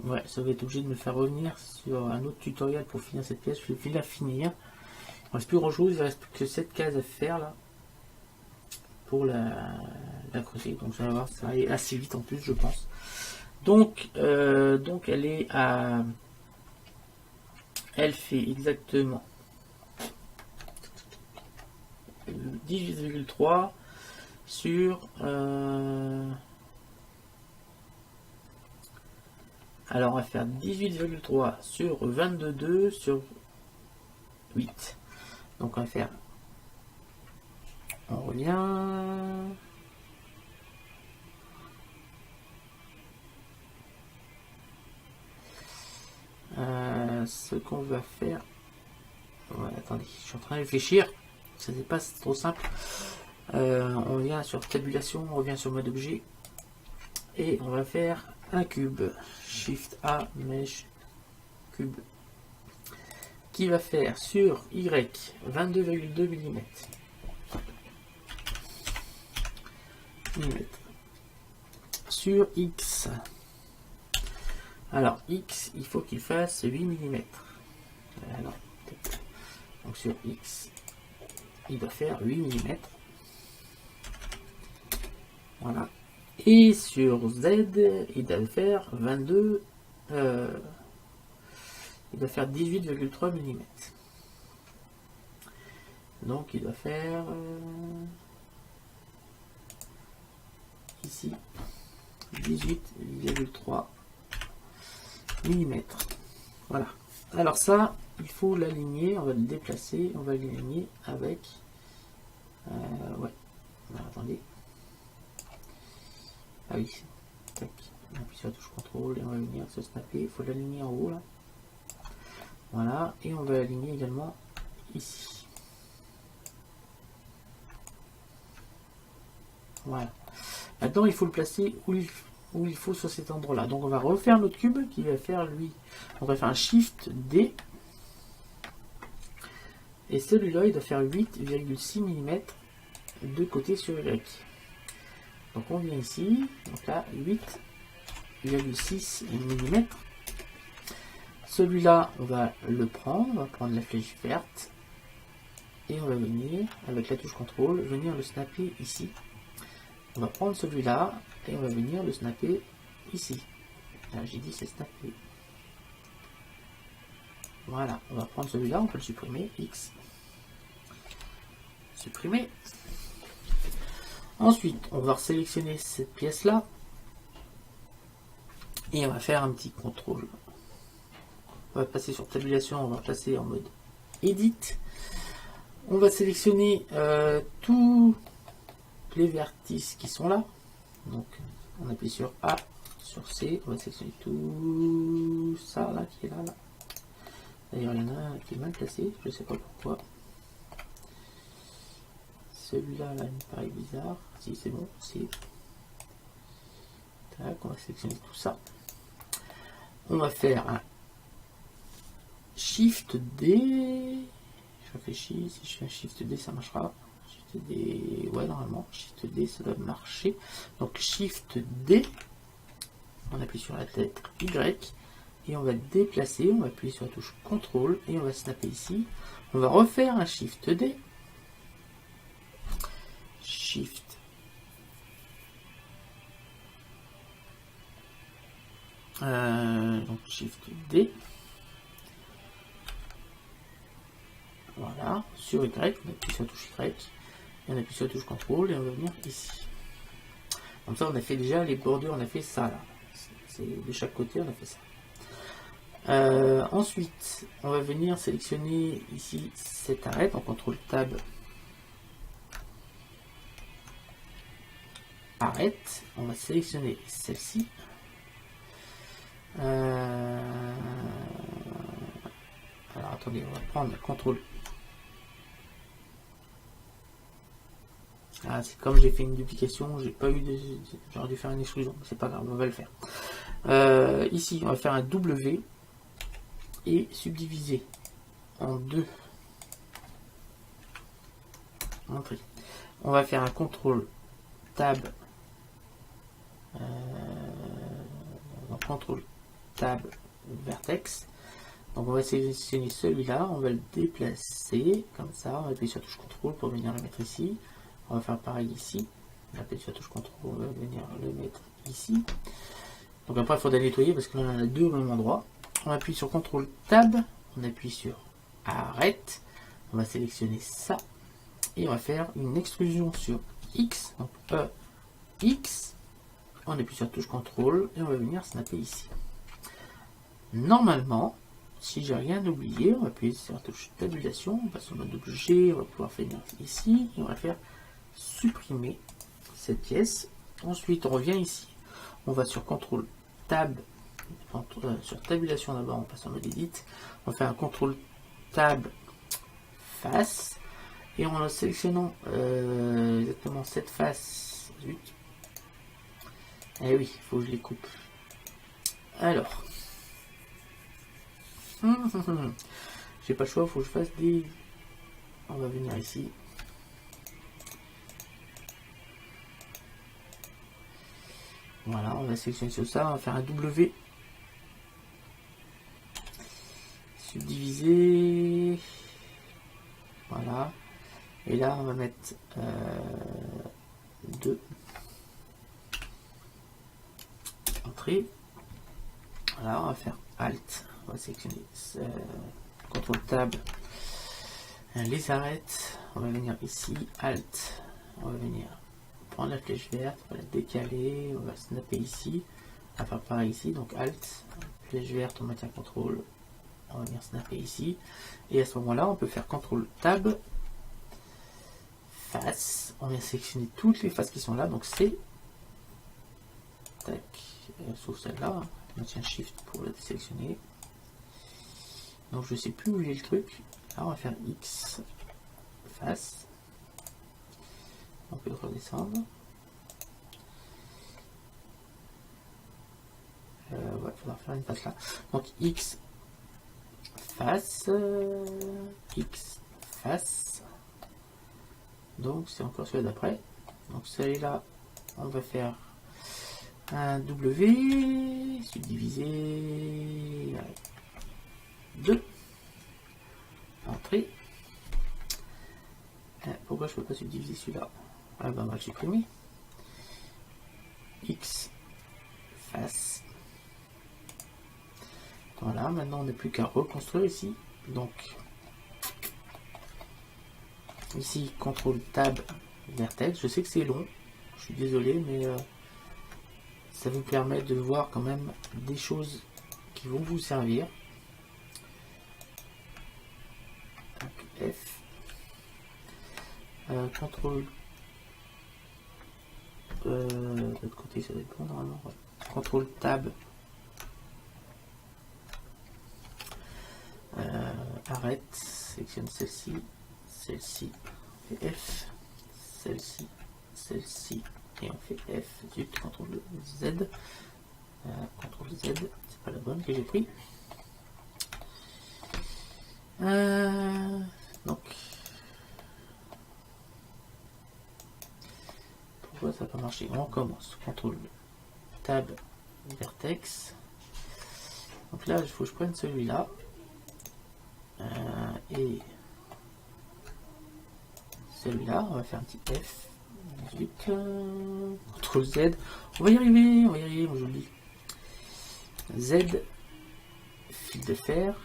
Ouais, ça va être obligé de me faire revenir sur un autre tutoriel pour finir cette pièce. Je vais la finir. Il ne reste plus grand chose, il ne reste plus que cette case à faire là pour la creuser. Donc ça va voir, ça va aller assez vite en plus, je pense. Donc elle est à. Elle fait exactement 18,3 sur. Alors on va faire 18,3 sur 22,2 sur 8. Donc on va faire. On revient. Ce qu'on va faire. Ouais, attendez, je suis en train de réfléchir. Ça n'est pas trop simple. On vient sur tabulation, on revient sur mode objet. Et on va faire un cube. Shift A, mesh, cube. Qui va faire sur Y 22,2 mm. Sur X. Alors X, il faut qu'il fasse 8 mm. Alors, donc sur X, il doit faire 8 mm. Voilà. Et sur Z, il doit faire 22. Il doit faire 18,3 mm. Donc il doit faire ici 18,3 mm. Voilà. Alors ça, il faut l'aligner, on va le déplacer, on va l'aligner avec. Ouais. Alors, attendez. Ah oui. Tac. On appuie sur la touche contrôle et on va venir se snapper. Il faut l'aligner en haut là. Voilà. Et on va aligner également ici. Voilà. Maintenant, il faut le placer où il faut sur cet endroit-là. Donc, on va refaire notre cube qui va faire lui. On va faire un Shift D. Et celui-là, il doit faire 8,6 mm de côté sur Y. Donc, on vient ici. Donc là, 8,6 mm. Celui-là, on va le prendre. On va prendre la flèche verte. Et on va venir, avec la touche contrôle, venir le snapper ici. On va prendre celui-là et on va venir le snapper ici. Là, j'ai dit c'est snapper. Voilà, on va prendre celui-là, on peut le supprimer. X. Supprimer. Ensuite, on va sélectionner cette pièce-là. Et on va faire un petit contrôle. On va passer sur tabulation, on va passer en mode Edit. On va sélectionner tous les vertices qui sont là. Donc on appuie sur A, sur C, on va sélectionner tout ça là qui est là. D'ailleurs il y en a un qui est mal placé, je ne sais pas pourquoi. Celui-là là, il me paraît bizarre. Si c'est bon, c'est. Tac, on va sélectionner tout ça. On va faire un Shift D. Je réfléchis, si je fais un Shift D ça marchera. Shift D, ouais normalement, Shift D ça doit marcher. Donc Shift D, on appuie sur la lettre Y et on va déplacer, on va appuyer sur la touche CTRL et on va snapper ici. On va refaire un Shift D. Shift. Donc Shift D. Voilà, sur Y, on appuie sur la touche Y, et on appuie sur la touche CTRL et on va venir ici. Comme ça, on a fait déjà les bordures, on a fait ça là. C'est de chaque côté, on a fait ça. Ensuite, on va venir sélectionner ici cette arête, on contrôle Tab. Arrête, on va sélectionner celle-ci. Alors attendez, on va prendre CTRL. Ah, c'est comme j'ai fait une duplication, j'ai pas eu de. J'aurais dû faire une exclusion, c'est pas grave, on va le faire. Ici, on va faire un W et subdiviser en deux. Entrée. On va faire un CTRL Tab. CTRL Tab Vertex. Donc on va sélectionner celui-là, on va le déplacer comme ça, on va appuyer sur la touche CTRL pour venir le mettre ici. On va faire pareil ici, on va appuyer sur la touche CTRL, on va venir le mettre ici. Donc après il faudra nettoyer parce que là on a deux au même endroit. On appuie sur CTRL Tab, on appuie sur Arrête, on va sélectionner ça et on va faire une extrusion sur X, donc X, on appuie sur la touche CTRL et on va venir snapper ici. Normalement, si j'ai rien oublié, on va appuyer sur la touche tabulation, on passe en mode G, on va pouvoir venir ici, et on va faire supprimer cette pièce. Ensuite, on revient ici, on va sur CTRL Tab, sur tabulation d'abord, on passe en mode Edit, on va faire un CTRL Tab face, et en sélectionnant exactement cette face, zut, eh oui, il faut que je les coupe. Alors, j'ai pas le choix, il faut que je fasse des. On va venir ici. Voilà, on va sélectionner sur ça, on va faire un W. Subdiviser. Voilà. Et là, on va mettre 2. Entrée. Voilà, on va faire Alt. On va sélectionner CTRL Tab, les arêtes, on va venir ici, Alt, on va venir prendre la flèche verte, on va la décaler, on va snapper ici, on va faire pareil ici, donc Alt, flèche verte, on maintient CTRL, on va venir snapper ici, et à ce moment-là, on peut faire CTRL Tab, face, on vient sélectionner toutes les faces qui sont là, donc c'est, tac, sauf celle-là, on maintient Shift pour la désélectionner. Donc je sais plus où j'ai le truc. Là on va faire X face. On peut redescendre. Ouais, il faudra faire une face là. Donc X face. X face. Donc c'est encore celui d'après. Donc celui-là, on va faire un W. Subdiviser. 2. Entrée. Pourquoi je peux pas subdiviser celui-là? Ah ben on va le supprimer. X face. Voilà, maintenant on n'a plus qu'à reconstruire ici. Donc ici CTRL Tab Vertex. Je sais que c'est long, je suis désolé, mais ça vous permet de voir quand même des choses qui vont vous servir. F, CTRL, de l'autre côté ça doit être bon normalement, ouais. CTRL Tab, arrête, sélectionne celle-ci, celle-ci, on fait F, celle-ci, celle-ci, et on fait F, zut, CTRL Z, CTRL Z, c'est pas la bonne que j'ai pris. Donc, pourquoi ça n'a pas marché? On recommence. CTRL Tab Vertex. Donc là, il faut que je prenne celui-là. Et celui-là, on va faire un petit F. CTRL Z. On va y arriver, moi je le dis. Z. fil de fer,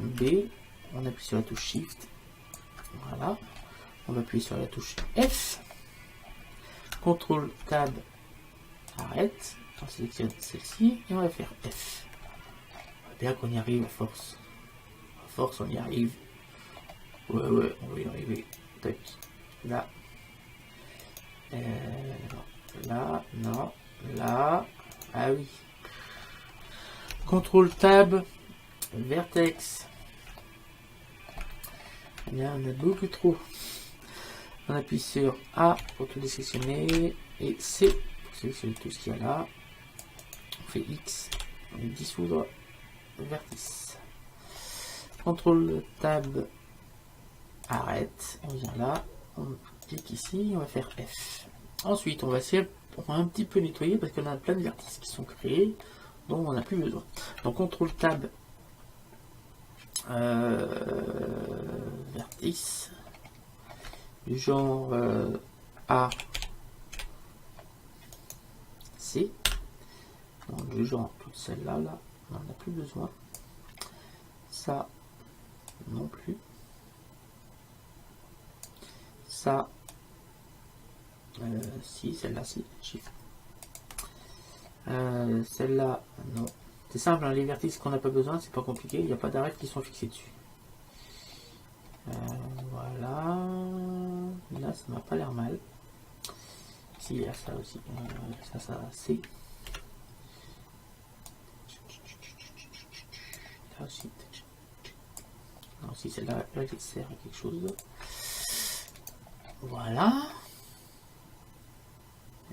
B, on appuie sur la touche Shift, voilà, on va appuyer sur la touche F, CTRL Tab, arrête, on sélectionne celle-ci et on va faire F. On va bien qu'on y arrive à force. À force, on y arrive. Ouais, on va y arriver. Tac. Là. Là, non. Là. Ah oui. CTRL Tab, Vertex. Là, on a beaucoup trop. On appuie sur A pour tout désélectionner et C pour sélectionner tout ce qu'il y a là. On fait X, on dissoudre vertice. CTRL Tab, arrête, on vient là, on clique ici, on va faire F. Ensuite, on va un petit peu nettoyer parce qu'on a plein de vertices qui sont créés dont on n'a plus besoin. Donc CTRL Tab, vertice, du genre A, C, donc du genre toute celle-là, là, on n'en a plus besoin. Ça, non plus. Ça, si, celle-là, si, Shift. Celle-là, non. C'est simple, hein, les vertices qu'on n'a pas besoin, c'est pas compliqué, il n'y a pas d'arêtes qui sont fixés dessus. Voilà. Là, ça m'a pas l'air mal. Si, il y a ça aussi. Ça, c'est. Là aussi. Non, si celle-là, elle sert à quelque chose. Voilà.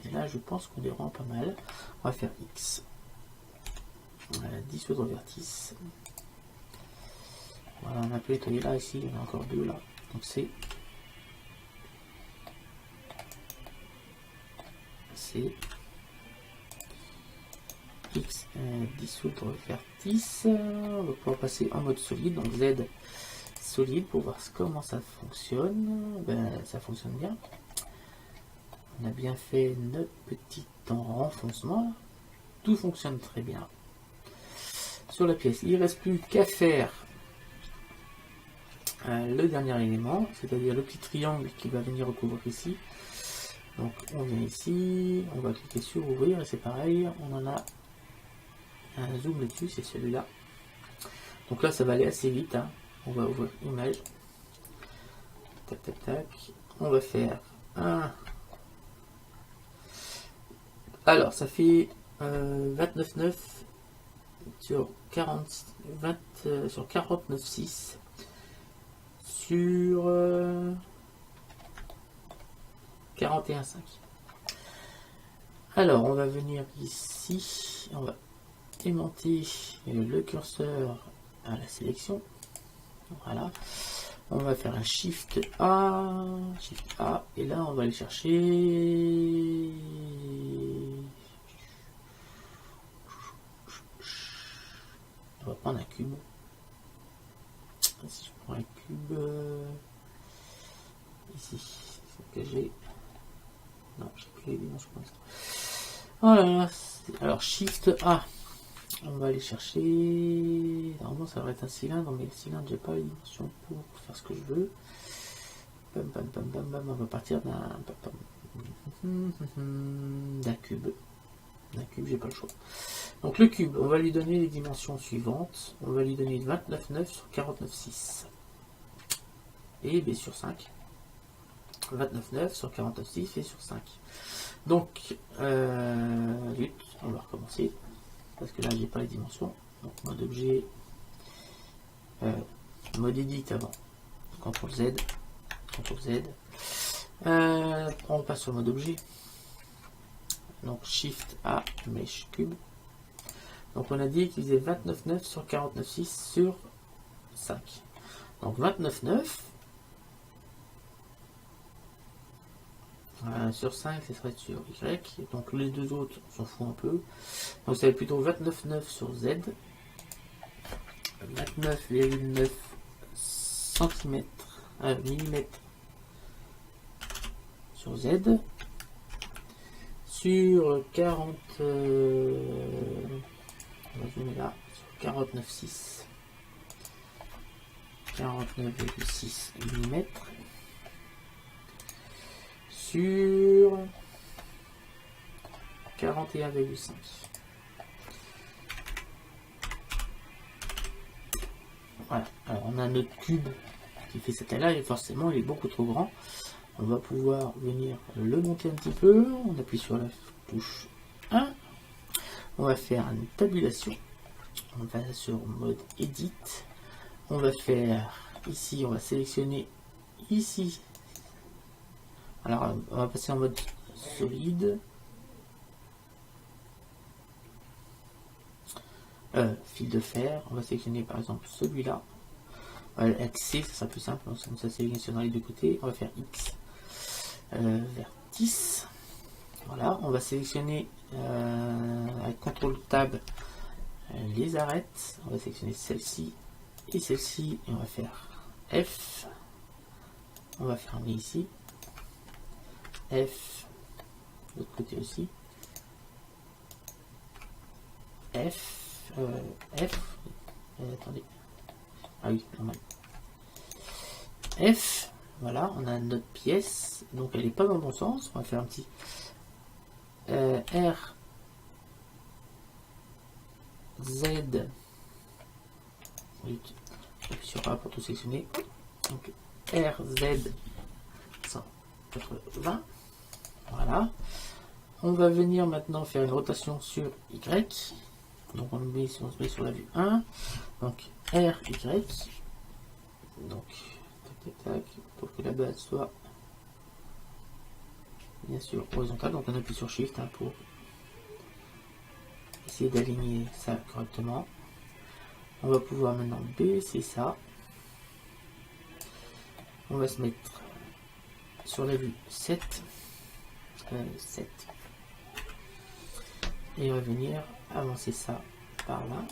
Et là, je pense qu'on est vraiment pas mal. On va faire X. Dissoudre vertice. Voilà, on a pu nettoyer là, ici, il y en a encore deux là. Donc c'est X, dissoudre vertice. On va pouvoir passer en mode solide, donc Z solide pour voir comment ça fonctionne. Ben, ça fonctionne bien. On a bien fait notre petit renfoncement. Tout fonctionne très bien. Sur la pièce, il ne reste plus qu'à faire le dernier élément, c'est-à-dire le petit triangle qui va venir recouvrir ici. Donc on vient ici, on va cliquer sur ouvrir et c'est pareil, on en a un zoom dessus, c'est celui-là. Donc là ça va aller assez vite, hein. On va ouvrir image, tac tac tac, on va faire un. Alors ça fait 29,9 sur 49,6 sur 41,5. Alors on va venir ici, on va aimanter le curseur à la sélection. Voilà, on va faire un Shift A, et là on va aller chercher. On va prendre un cube. Si je prends un cube ici, il faut que j'ai. Non, j'ai plus les dimensions comme ça. Voilà. Alors Shift A. On va aller chercher. Normalement ça va être un cylindre, mais le cylindre j'ai pas les dimensions pour faire ce que je veux. Bam, bam, bam, bam, bam. On va partir d'un cube. D'un cube, j'ai pas le choix. Donc le cube, on va lui donner les dimensions suivantes. On va lui donner 29,9 sur 49,6. Et B sur 5. 29,9 sur 49,6 et sur 5. Donc, vite, on va recommencer. Parce que là, j'ai pas les dimensions. Donc, mode objet. Mode edit avant. CTRL Z. CTRL Z. On passe sur mode objet. Donc, Shift A, Mesh Cube. Donc, on a dit qu'il faisait 29,9 sur 49,6 sur 5. Donc, 29,9 sur 5, ça serait sur Y. Donc, les deux autres, on s'en fout un peu. Donc, ça va être plutôt 29,9 sur Z. 29,9 cm millimètres sur Z. Sur 40 on va zoomer là, sur 49,6 49,6 mm sur 41,5. Voilà, alors on a notre cube qui fait cette taille-là et forcément il est beaucoup trop grand. On va pouvoir venir le monter un petit peu. On appuie sur la touche 1. On va faire une tabulation. On va sur mode Edit. On va faire ici, on va sélectionner ici. Alors on va passer en mode solide. Fil de fer. On va sélectionner par exemple celui-là. Avec C, ça sera plus simple. Donc ça sélectionne les deux côtés. On va faire X. Vertice. Voilà, on va sélectionner avec CTRL Tab les arêtes. On va sélectionner celle-ci et celle-ci et on va faire F. On va fermer ici. F. De l'autre côté aussi. F. F. Attendez. Ah oui, normal. F. Voilà, on a notre pièce, donc elle n'est pas dans le bon sens. On va faire un petit R, Z. J'appuie sur A pour tout sélectionner. Donc R, Z 180. Voilà. On va venir maintenant faire une rotation sur Y. Donc on se met sur la vue 1. Donc R, Y. Donc tac, pour que la base soit bien sûr horizontale. Donc on appuie sur Shift pour essayer d'aligner ça correctement. On va pouvoir maintenant baisser ça. On va se mettre sur la vue 7. 7. Et on va venir avancer ça par là.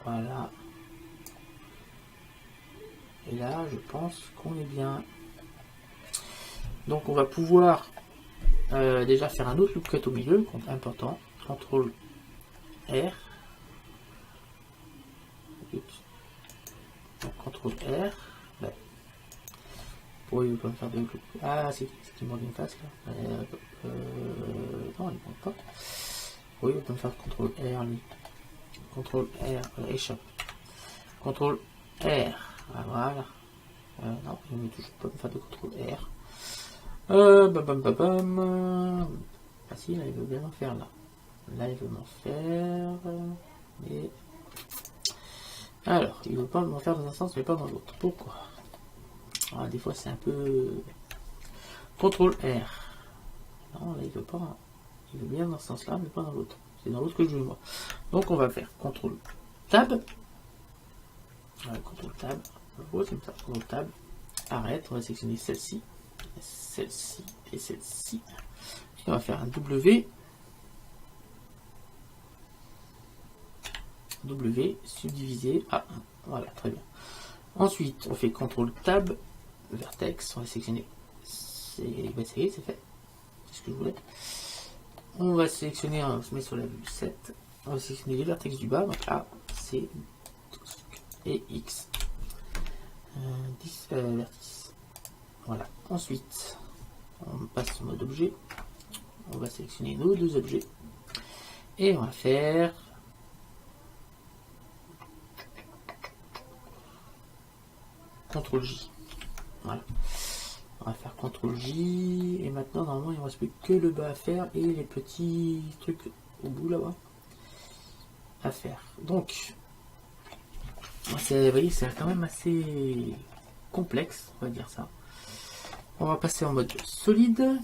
Voilà. Et là, je pense qu'on est bien. Donc, on va pouvoir déjà faire un autre loop cut au milieu, important. CTRL R. Donc, CTRL R. Là. Pourquoi il ne veut pas me faire de loop? Ah, c'est qu'il manque une face là. Non, il ne manque pas. Oui, il va pas me faire CTRL R lui. CTRL R, échappe. CTRL R. Ah, voilà. Non, il ne veut toujours pas me faire de CTRL R. Ah si, là il veut bien m'en faire là. Là il veut m'en faire. Mais. Alors, il veut pas m'en faire dans un sens mais pas dans l'autre. Pourquoi? Ah, des fois c'est un peu. CTRL R. Non, là il veut pas. Il veut bien dans ce sens là mais pas dans l'autre. C'est dans l'autre que je veux moi. Donc on va faire CTRL Tab. CTRL Tab. Comme ça. CTRL Tab. Arrête. On va sélectionner celle-ci. Celle-ci et celle-ci. On va faire un W. W subdivisé à 1. Voilà, très bien. Ensuite, on fait CTRL Tab, vertex. On va sélectionner. Ça y est, c'est fait. C'est ce que je voulais. On va sélectionner, on se met sur la vue 7. On va sélectionner les vertex du bas. Donc A, C et X. 10 vertices. Voilà. Ensuite, on passe en mode objet. On va sélectionner nos deux objets. Et on va faire CTRL J. Voilà. On va faire CTRL J. Et maintenant, normalement, il ne reste plus que le bas à faire et les petits trucs au bout là-bas à faire. Donc, vous voyez, c'est quand même assez complexe, on va dire ça. On va passer en mode solide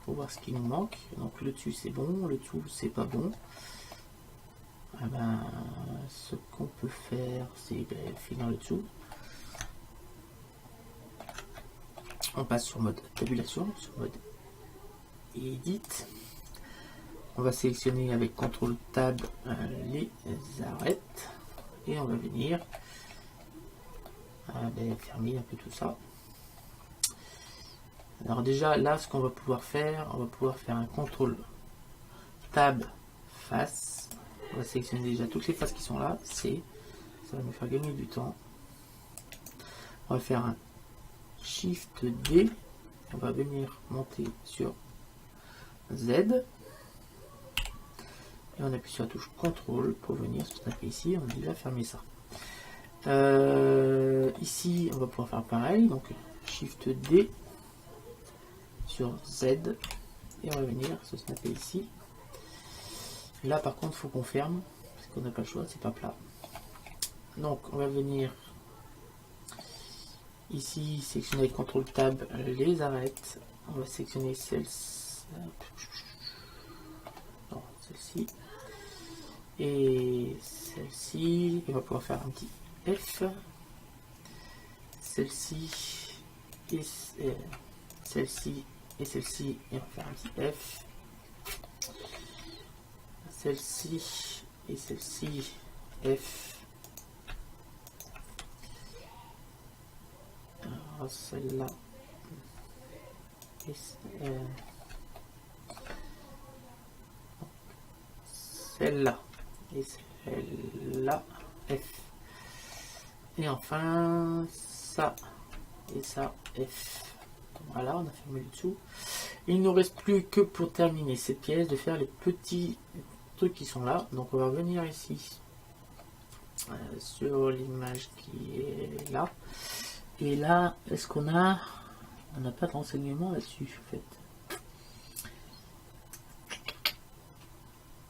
pour voir ce qui nous manque. Donc le dessus c'est bon, le dessous c'est pas bon. Ah ben, ce qu'on peut faire c'est finir le dessous. On passe sur mode tabulation, sur mode edit. On va sélectionner avec CTRL Tab les arêtes et on va venir fermer un peu tout ça. Alors déjà là ce qu'on va pouvoir faire, on va pouvoir faire un CTRL Tab, face. On va sélectionner déjà toutes les faces qui sont là. C. Ça va nous faire gagner du temps. On va faire un Shift D. On va venir monter sur Z. Et on appuie sur la touche CTRL pour venir se taper ici. On a déjà fermé ça. Ici, on va pouvoir faire pareil. Donc, Shift D sur Z. Et on va venir se snapper ici. Là, par contre, il faut qu'on ferme. Parce qu'on n'a pas le choix, c'est pas plat. Donc, on va venir ici, sélectionner avec CTRL Tab les arêtes. On va sélectionner celle-ci. Non, celle-ci. Et celle-ci. On va pouvoir faire un petit F. Celle-ci. Et celle-ci. Et celle-ci. Et on va faire un petit F. Celle-ci. Et celle-ci. F. Celle-là et celle-là et celle-là F, et enfin ça et ça F. Voilà, on a fermé le dessous. Il ne nous reste plus que pour terminer cette pièce de faire les petits trucs qui sont là. Donc on va venir ici sur l'image qui est là. Et là, est-ce qu'on a... On n'a pas de renseignements là-dessus, en fait.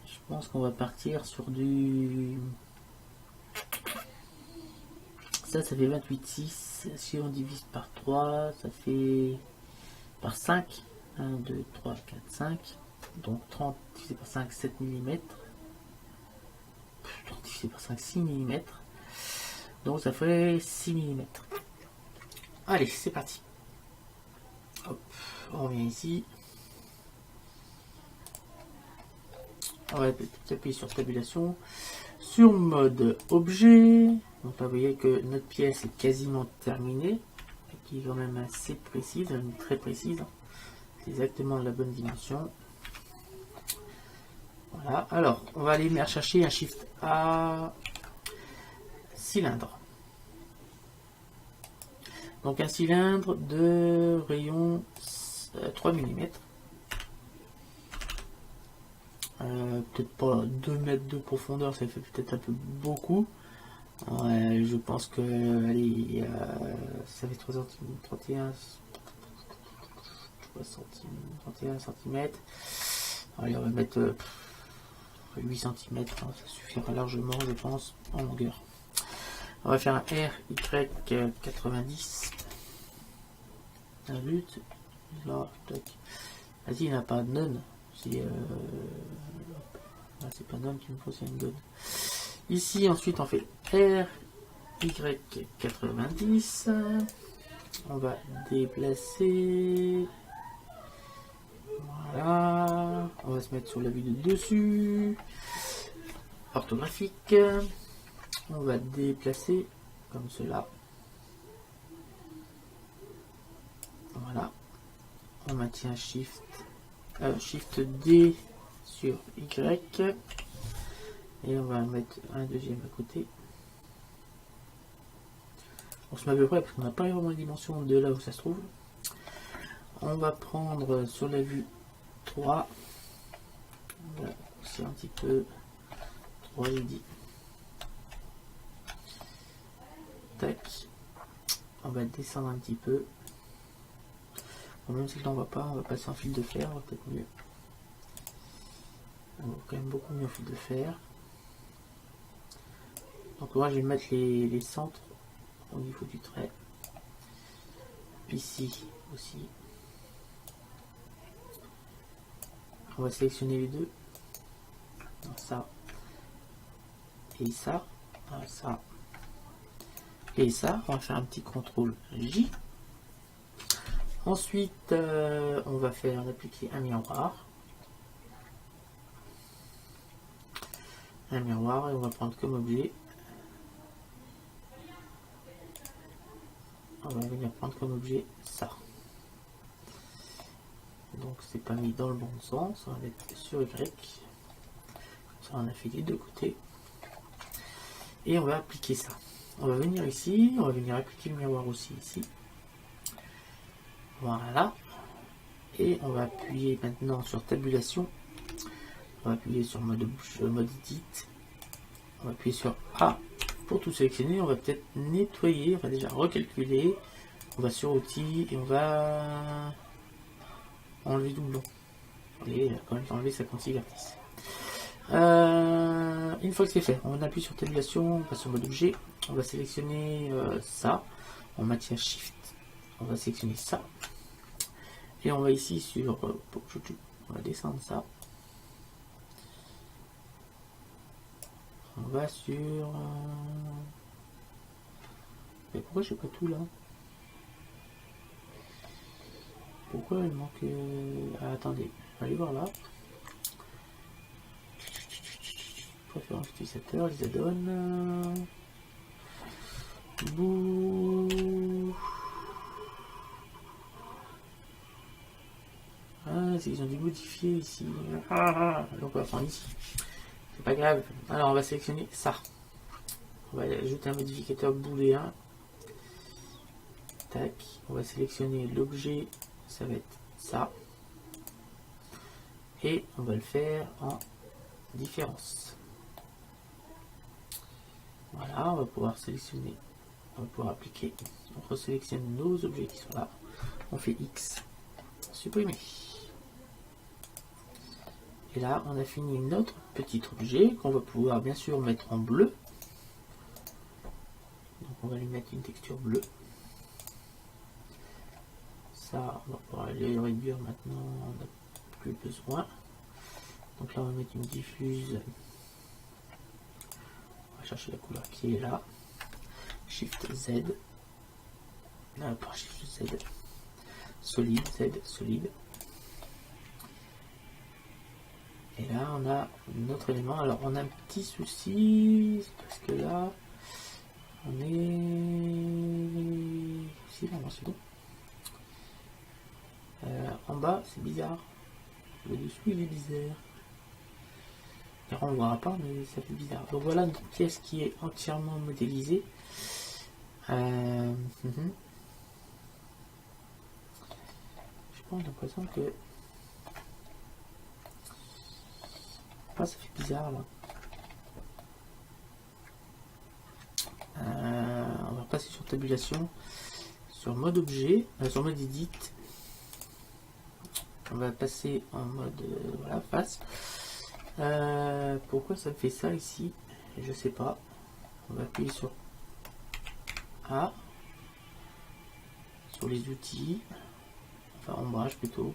Je pense qu'on va partir sur du... Ça fait 28,6. Si on divise par 3, ça fait... Par 5. 1, 2, 3, 4, 5. Donc 30 divisé par 5, 7 mm. 30 divisé par 5, 6 mm. Donc ça fait 6 mm. Allez, c'est parti. Hop, on revient ici. On va appuyer sur tabulation. Sur mode objet. Donc là, vous voyez que notre pièce est quasiment terminée. Qui est quand même assez précise, même très précise. C'est exactement la bonne dimension. Voilà. Alors, on va aller chercher un Shift A cylindre. Donc un cylindre de rayon 3 mm. Peut-être pas 2 mètres de profondeur, ça fait peut-être un peu beaucoup. Je pense que allez, ça fait 3 cm, 31 cm. Allez, on va mettre 8 cm, hein, ça suffira largement, je pense, en longueur. On va faire un RY90. Un but. Là, vas-y, il n'a pas de none. C'est pas none qu'il me faut, c'est une none. Ici, ensuite, on fait RY90. On va déplacer. Voilà. On va se mettre sur la vue de dessus. Orthographique. On va déplacer comme cela. Voilà. On maintient Shift D sur Y. Et on va mettre un deuxième à côté. On se met à peu près parce qu'on n'a pas vraiment la dimension de là où ça se trouve. On va prendre sur la vue 3. On va pousser un petit peu. 3 et 10. Tac. On va descendre un petit peu. Bon, même si là on va pas, on va passer en fil de fer, on va peut-être mieux. On va quand même beaucoup mieux en fil de fer. Donc moi je vais mettre les centres au niveau du trait. Ici aussi. On va sélectionner les deux. Donc ça. Et ça. Ça. Et ça. On va faire un petit CTRL J. Ensuite, on va faire appliquer un miroir. Un miroir et on va prendre comme objet. On va venir prendre comme objet ça. Donc c'est pas mis dans le bon sens. On va mettre sur Y. On a fait les deux côtés. Et on va appliquer ça. On va venir ici, on va venir appliquer le miroir aussi ici. Voilà. Et on va appuyer maintenant sur tabulation. On va appuyer sur mode edit. On va appuyer sur A pour tout sélectionner. On va peut-être nettoyer, on va déjà recalculer. On va sur outils et on va enlever doublon. Et quand même enlever sa contivertice. Une fois que c'est fait, on appuie sur tabulation, on passe sur mode objet. On va sélectionner ça. On maintient Shift. On va sélectionner ça. Et on va ici sur... on va descendre ça. On va sur... Mais pourquoi j'ai pas tout là? Pourquoi il manque... Ah, attendez, on va aller voir là. Préférence utilisateur, les add-ons. Bouh. Ah, ils ont dû modifier ici. Donc on va prendre ici. C'est pas grave. Alors on va sélectionner ça. On va ajouter un modificateur booléen. Tac. On va sélectionner l'objet. Ça va être ça. Et on va le faire en différence. Voilà, on va pouvoir sélectionner. On va pouvoir appliquer. On resélectionne nos objets qui sont là. On fait X. Supprimer. Et là, on a fini notre petit objet qu'on va pouvoir bien sûr mettre en bleu. Donc on va lui mettre une texture bleue. Ça, on va pouvoir aller le réduire maintenant, on n'a plus besoin. Donc là, on va mettre une diffuse. On va chercher la couleur qui est là. Shift Z. Pas Shift Z. Solide, Z, solide. Et là, on a notre élément. Alors, on a un petit souci, parce que là, on est... Si, là, c'est bon. En bas, c'est bizarre. Le dessous, il est bizarre. Alors, on ne verra pas, mais ça fait bizarre. Donc, voilà une pièce qui est entièrement modélisée. J'ai l'impression que... Ah, ça fait bizarre là. On va passer sur tabulation, sur mode objet, sur mode edit. On va passer en mode voilà, face. Pourquoi ça me fait ça ici? Je sais pas. On va appuyer sur A, sur les outils, enfin ombrage plutôt.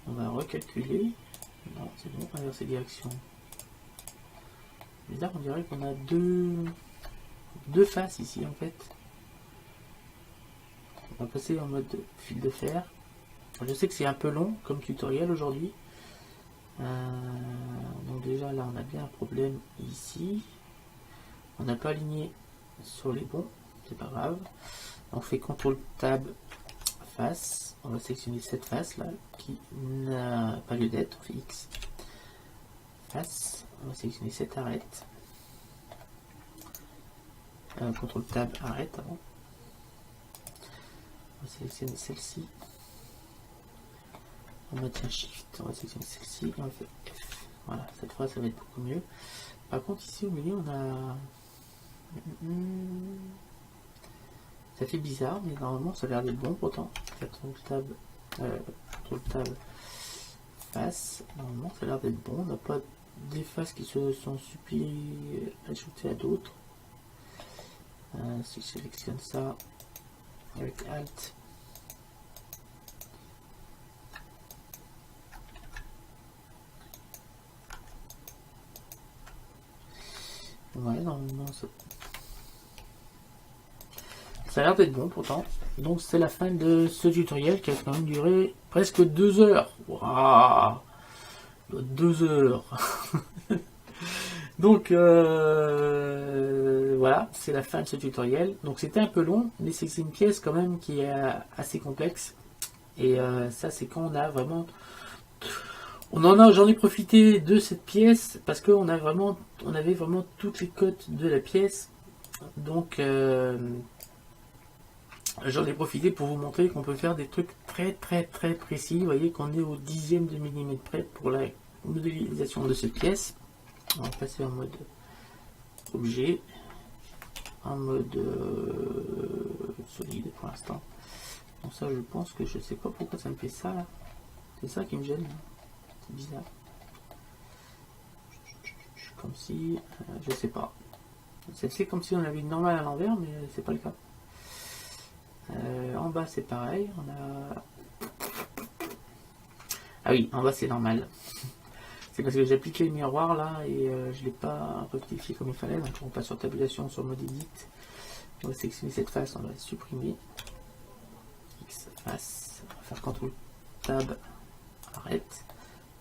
On va recalculer. Non, c'est bon, inverser direction. Bizarre, on dirait qu'on a deux faces ici en fait. On va passer en mode fil de fer. Je sais que c'est un peu long comme tutoriel aujourd'hui. Donc déjà là on a bien un problème ici. On n'a pas aligné sur les bons, c'est pas grave. On fait CTRL TAB face. On va sélectionner cette face là qui n'a pas lieu d'être. On fait X. Face. On va sélectionner cette arête. CTRL TAB arrête avant. On va sélectionner celle-ci. On maintient Shift. On va sélectionner celle-ci et on fait F. Voilà, cette fois ça va être beaucoup mieux. Par contre ici au milieu on a... Ça fait bizarre, mais normalement ça a l'air d'être bon pourtant. CTRL TAB face. Normalement ça a l'air d'être bon. On n'a pas des faces qui se sont ajoutées à d'autres. Si je sélectionne ça avec Alt, ouais, normalement ça a l'air d'être bon pourtant. Donc c'est la fin de ce tutoriel qui a quand même duré presque 2 heures. Waouh, 2 heures. Donc voilà, c'est la fin de ce tutoriel. Donc c'était un peu long, mais c'est une pièce quand même qui est assez complexe. Et ça c'est quand on a vraiment J'en ai profité de cette pièce parce qu'on avait vraiment toutes les cotes de la pièce. Donc j'en ai profité pour vous montrer qu'on peut faire des trucs très précis. Vous voyez qu'on est au dixième de millimètre près pour la modélisation de cette pièce. On va passer en mode objet, en mode solide pour l'instant. Donc ça, je pense que je sais pas pourquoi ça me fait ça là. C'est ça qui me gêne. C'est bizarre. Comme si, je sais pas. C'est comme si on avait une normale à l'envers, mais c'est pas le cas. En bas c'est pareil. On a. Ah oui, en bas c'est normal. C'est parce que j'ai appliqué le miroir là et je l'ai pas rectifié comme il fallait. Donc on passe sur tabulation, sur mode edit. On va sélectionner cette face, on va la supprimer. X face. On va faire CTRL Tab. Arrête.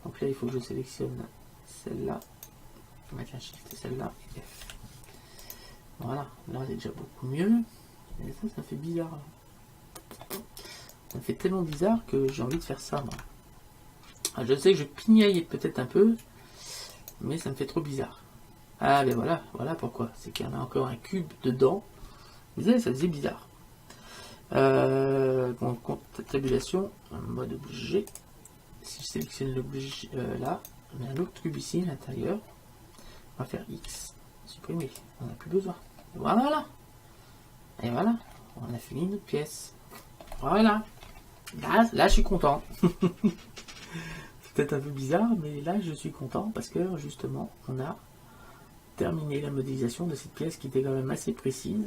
Donc là il faut que je sélectionne celle-là. Je vais mettre un shift celle-là. F. Voilà, là c'est déjà beaucoup mieux. Et ça fait bizarre. Là. Ça me fait tellement bizarre que j'ai envie de faire ça moi. Je sais que je pignaille peut-être un peu, mais ça me fait trop bizarre. Ah ben voilà pourquoi. C'est qu'il y en a encore un cube dedans. Vous voyez, ça faisait bizarre. Tabulation, mode objet. Si je sélectionne l'objet là, on a un autre cube ici à l'intérieur. On va faire X. Supprimer. On n'a plus besoin. Voilà. Et voilà. On a fini notre pièce. Voilà. Là je suis content. Peut-être un peu bizarre, mais là je suis content parce que justement on a terminé la modélisation de cette pièce qui était quand même assez précise.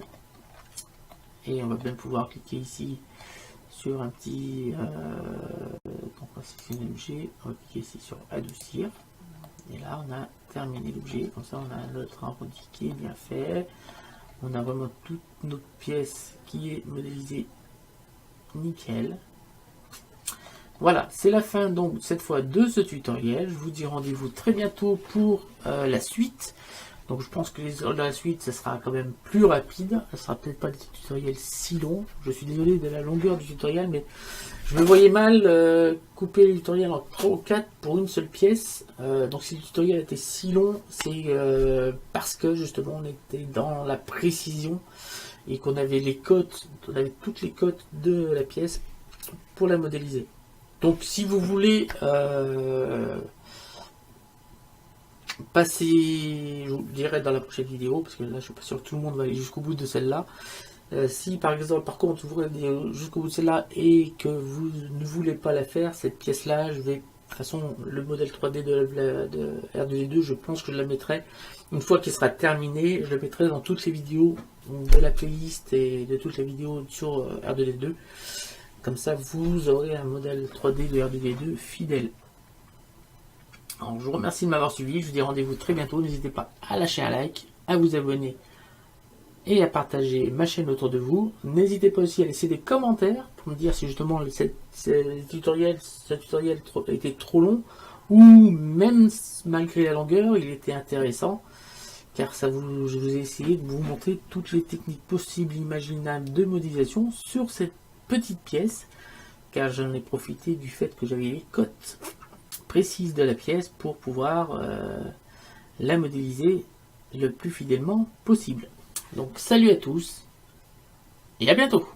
Et on va bien pouvoir cliquer ici sur un petit donc on va sélectionner l'objet, on va cliquer ici sur adoucir et là on a terminé l'objet, comme ça on a notre arrondi qui est bien fait, on a vraiment toute notre pièce qui est modélisée nickel. Voilà, c'est la fin donc cette fois de ce tutoriel. Je vous dis rendez-vous très bientôt pour la suite. Donc je pense que la suite, ça sera quand même plus rapide. Ça sera peut-être pas des tutoriels si longs. Je suis désolé de la longueur du tutoriel, mais je me voyais mal couper le tutoriel en 3 ou 4 pour une seule pièce. Donc si le tutoriel était si long, c'est parce que justement on était dans la précision et qu'on avait les cotes, on avait toutes les cotes de la pièce pour la modéliser. Donc si vous voulez passer, je vous dirai dans la prochaine vidéo, parce que là je suis pas sûr que tout le monde va aller jusqu'au bout de celle-là. Si par exemple, par contre, vous voulez jusqu'au bout de celle-là et que vous ne voulez pas la faire, cette pièce-là, je vais, de toute façon, le modèle 3D de R2D2, je pense que je la mettrai, une fois qu'il sera terminé, je le mettrai dans toutes les vidéos de la playlist et de toutes les vidéos sur R2D2. Comme ça, vous aurez un modèle 3D de R2D2 fidèle. Alors, je vous remercie de m'avoir suivi. Je vous dis rendez-vous très bientôt. N'hésitez pas à lâcher un like, à vous abonner et à partager ma chaîne autour de vous. N'hésitez pas aussi à laisser des commentaires pour me dire si justement ce tutoriel était trop long ou même malgré la longueur, il était intéressant. Car je vous ai essayé de vous montrer toutes les techniques possibles, imaginables de modélisation sur cette petite pièce, car j'en ai profité du fait que j'avais les cotes précises de la pièce pour pouvoir la modéliser le plus fidèlement possible. Donc salut à tous et à bientôt.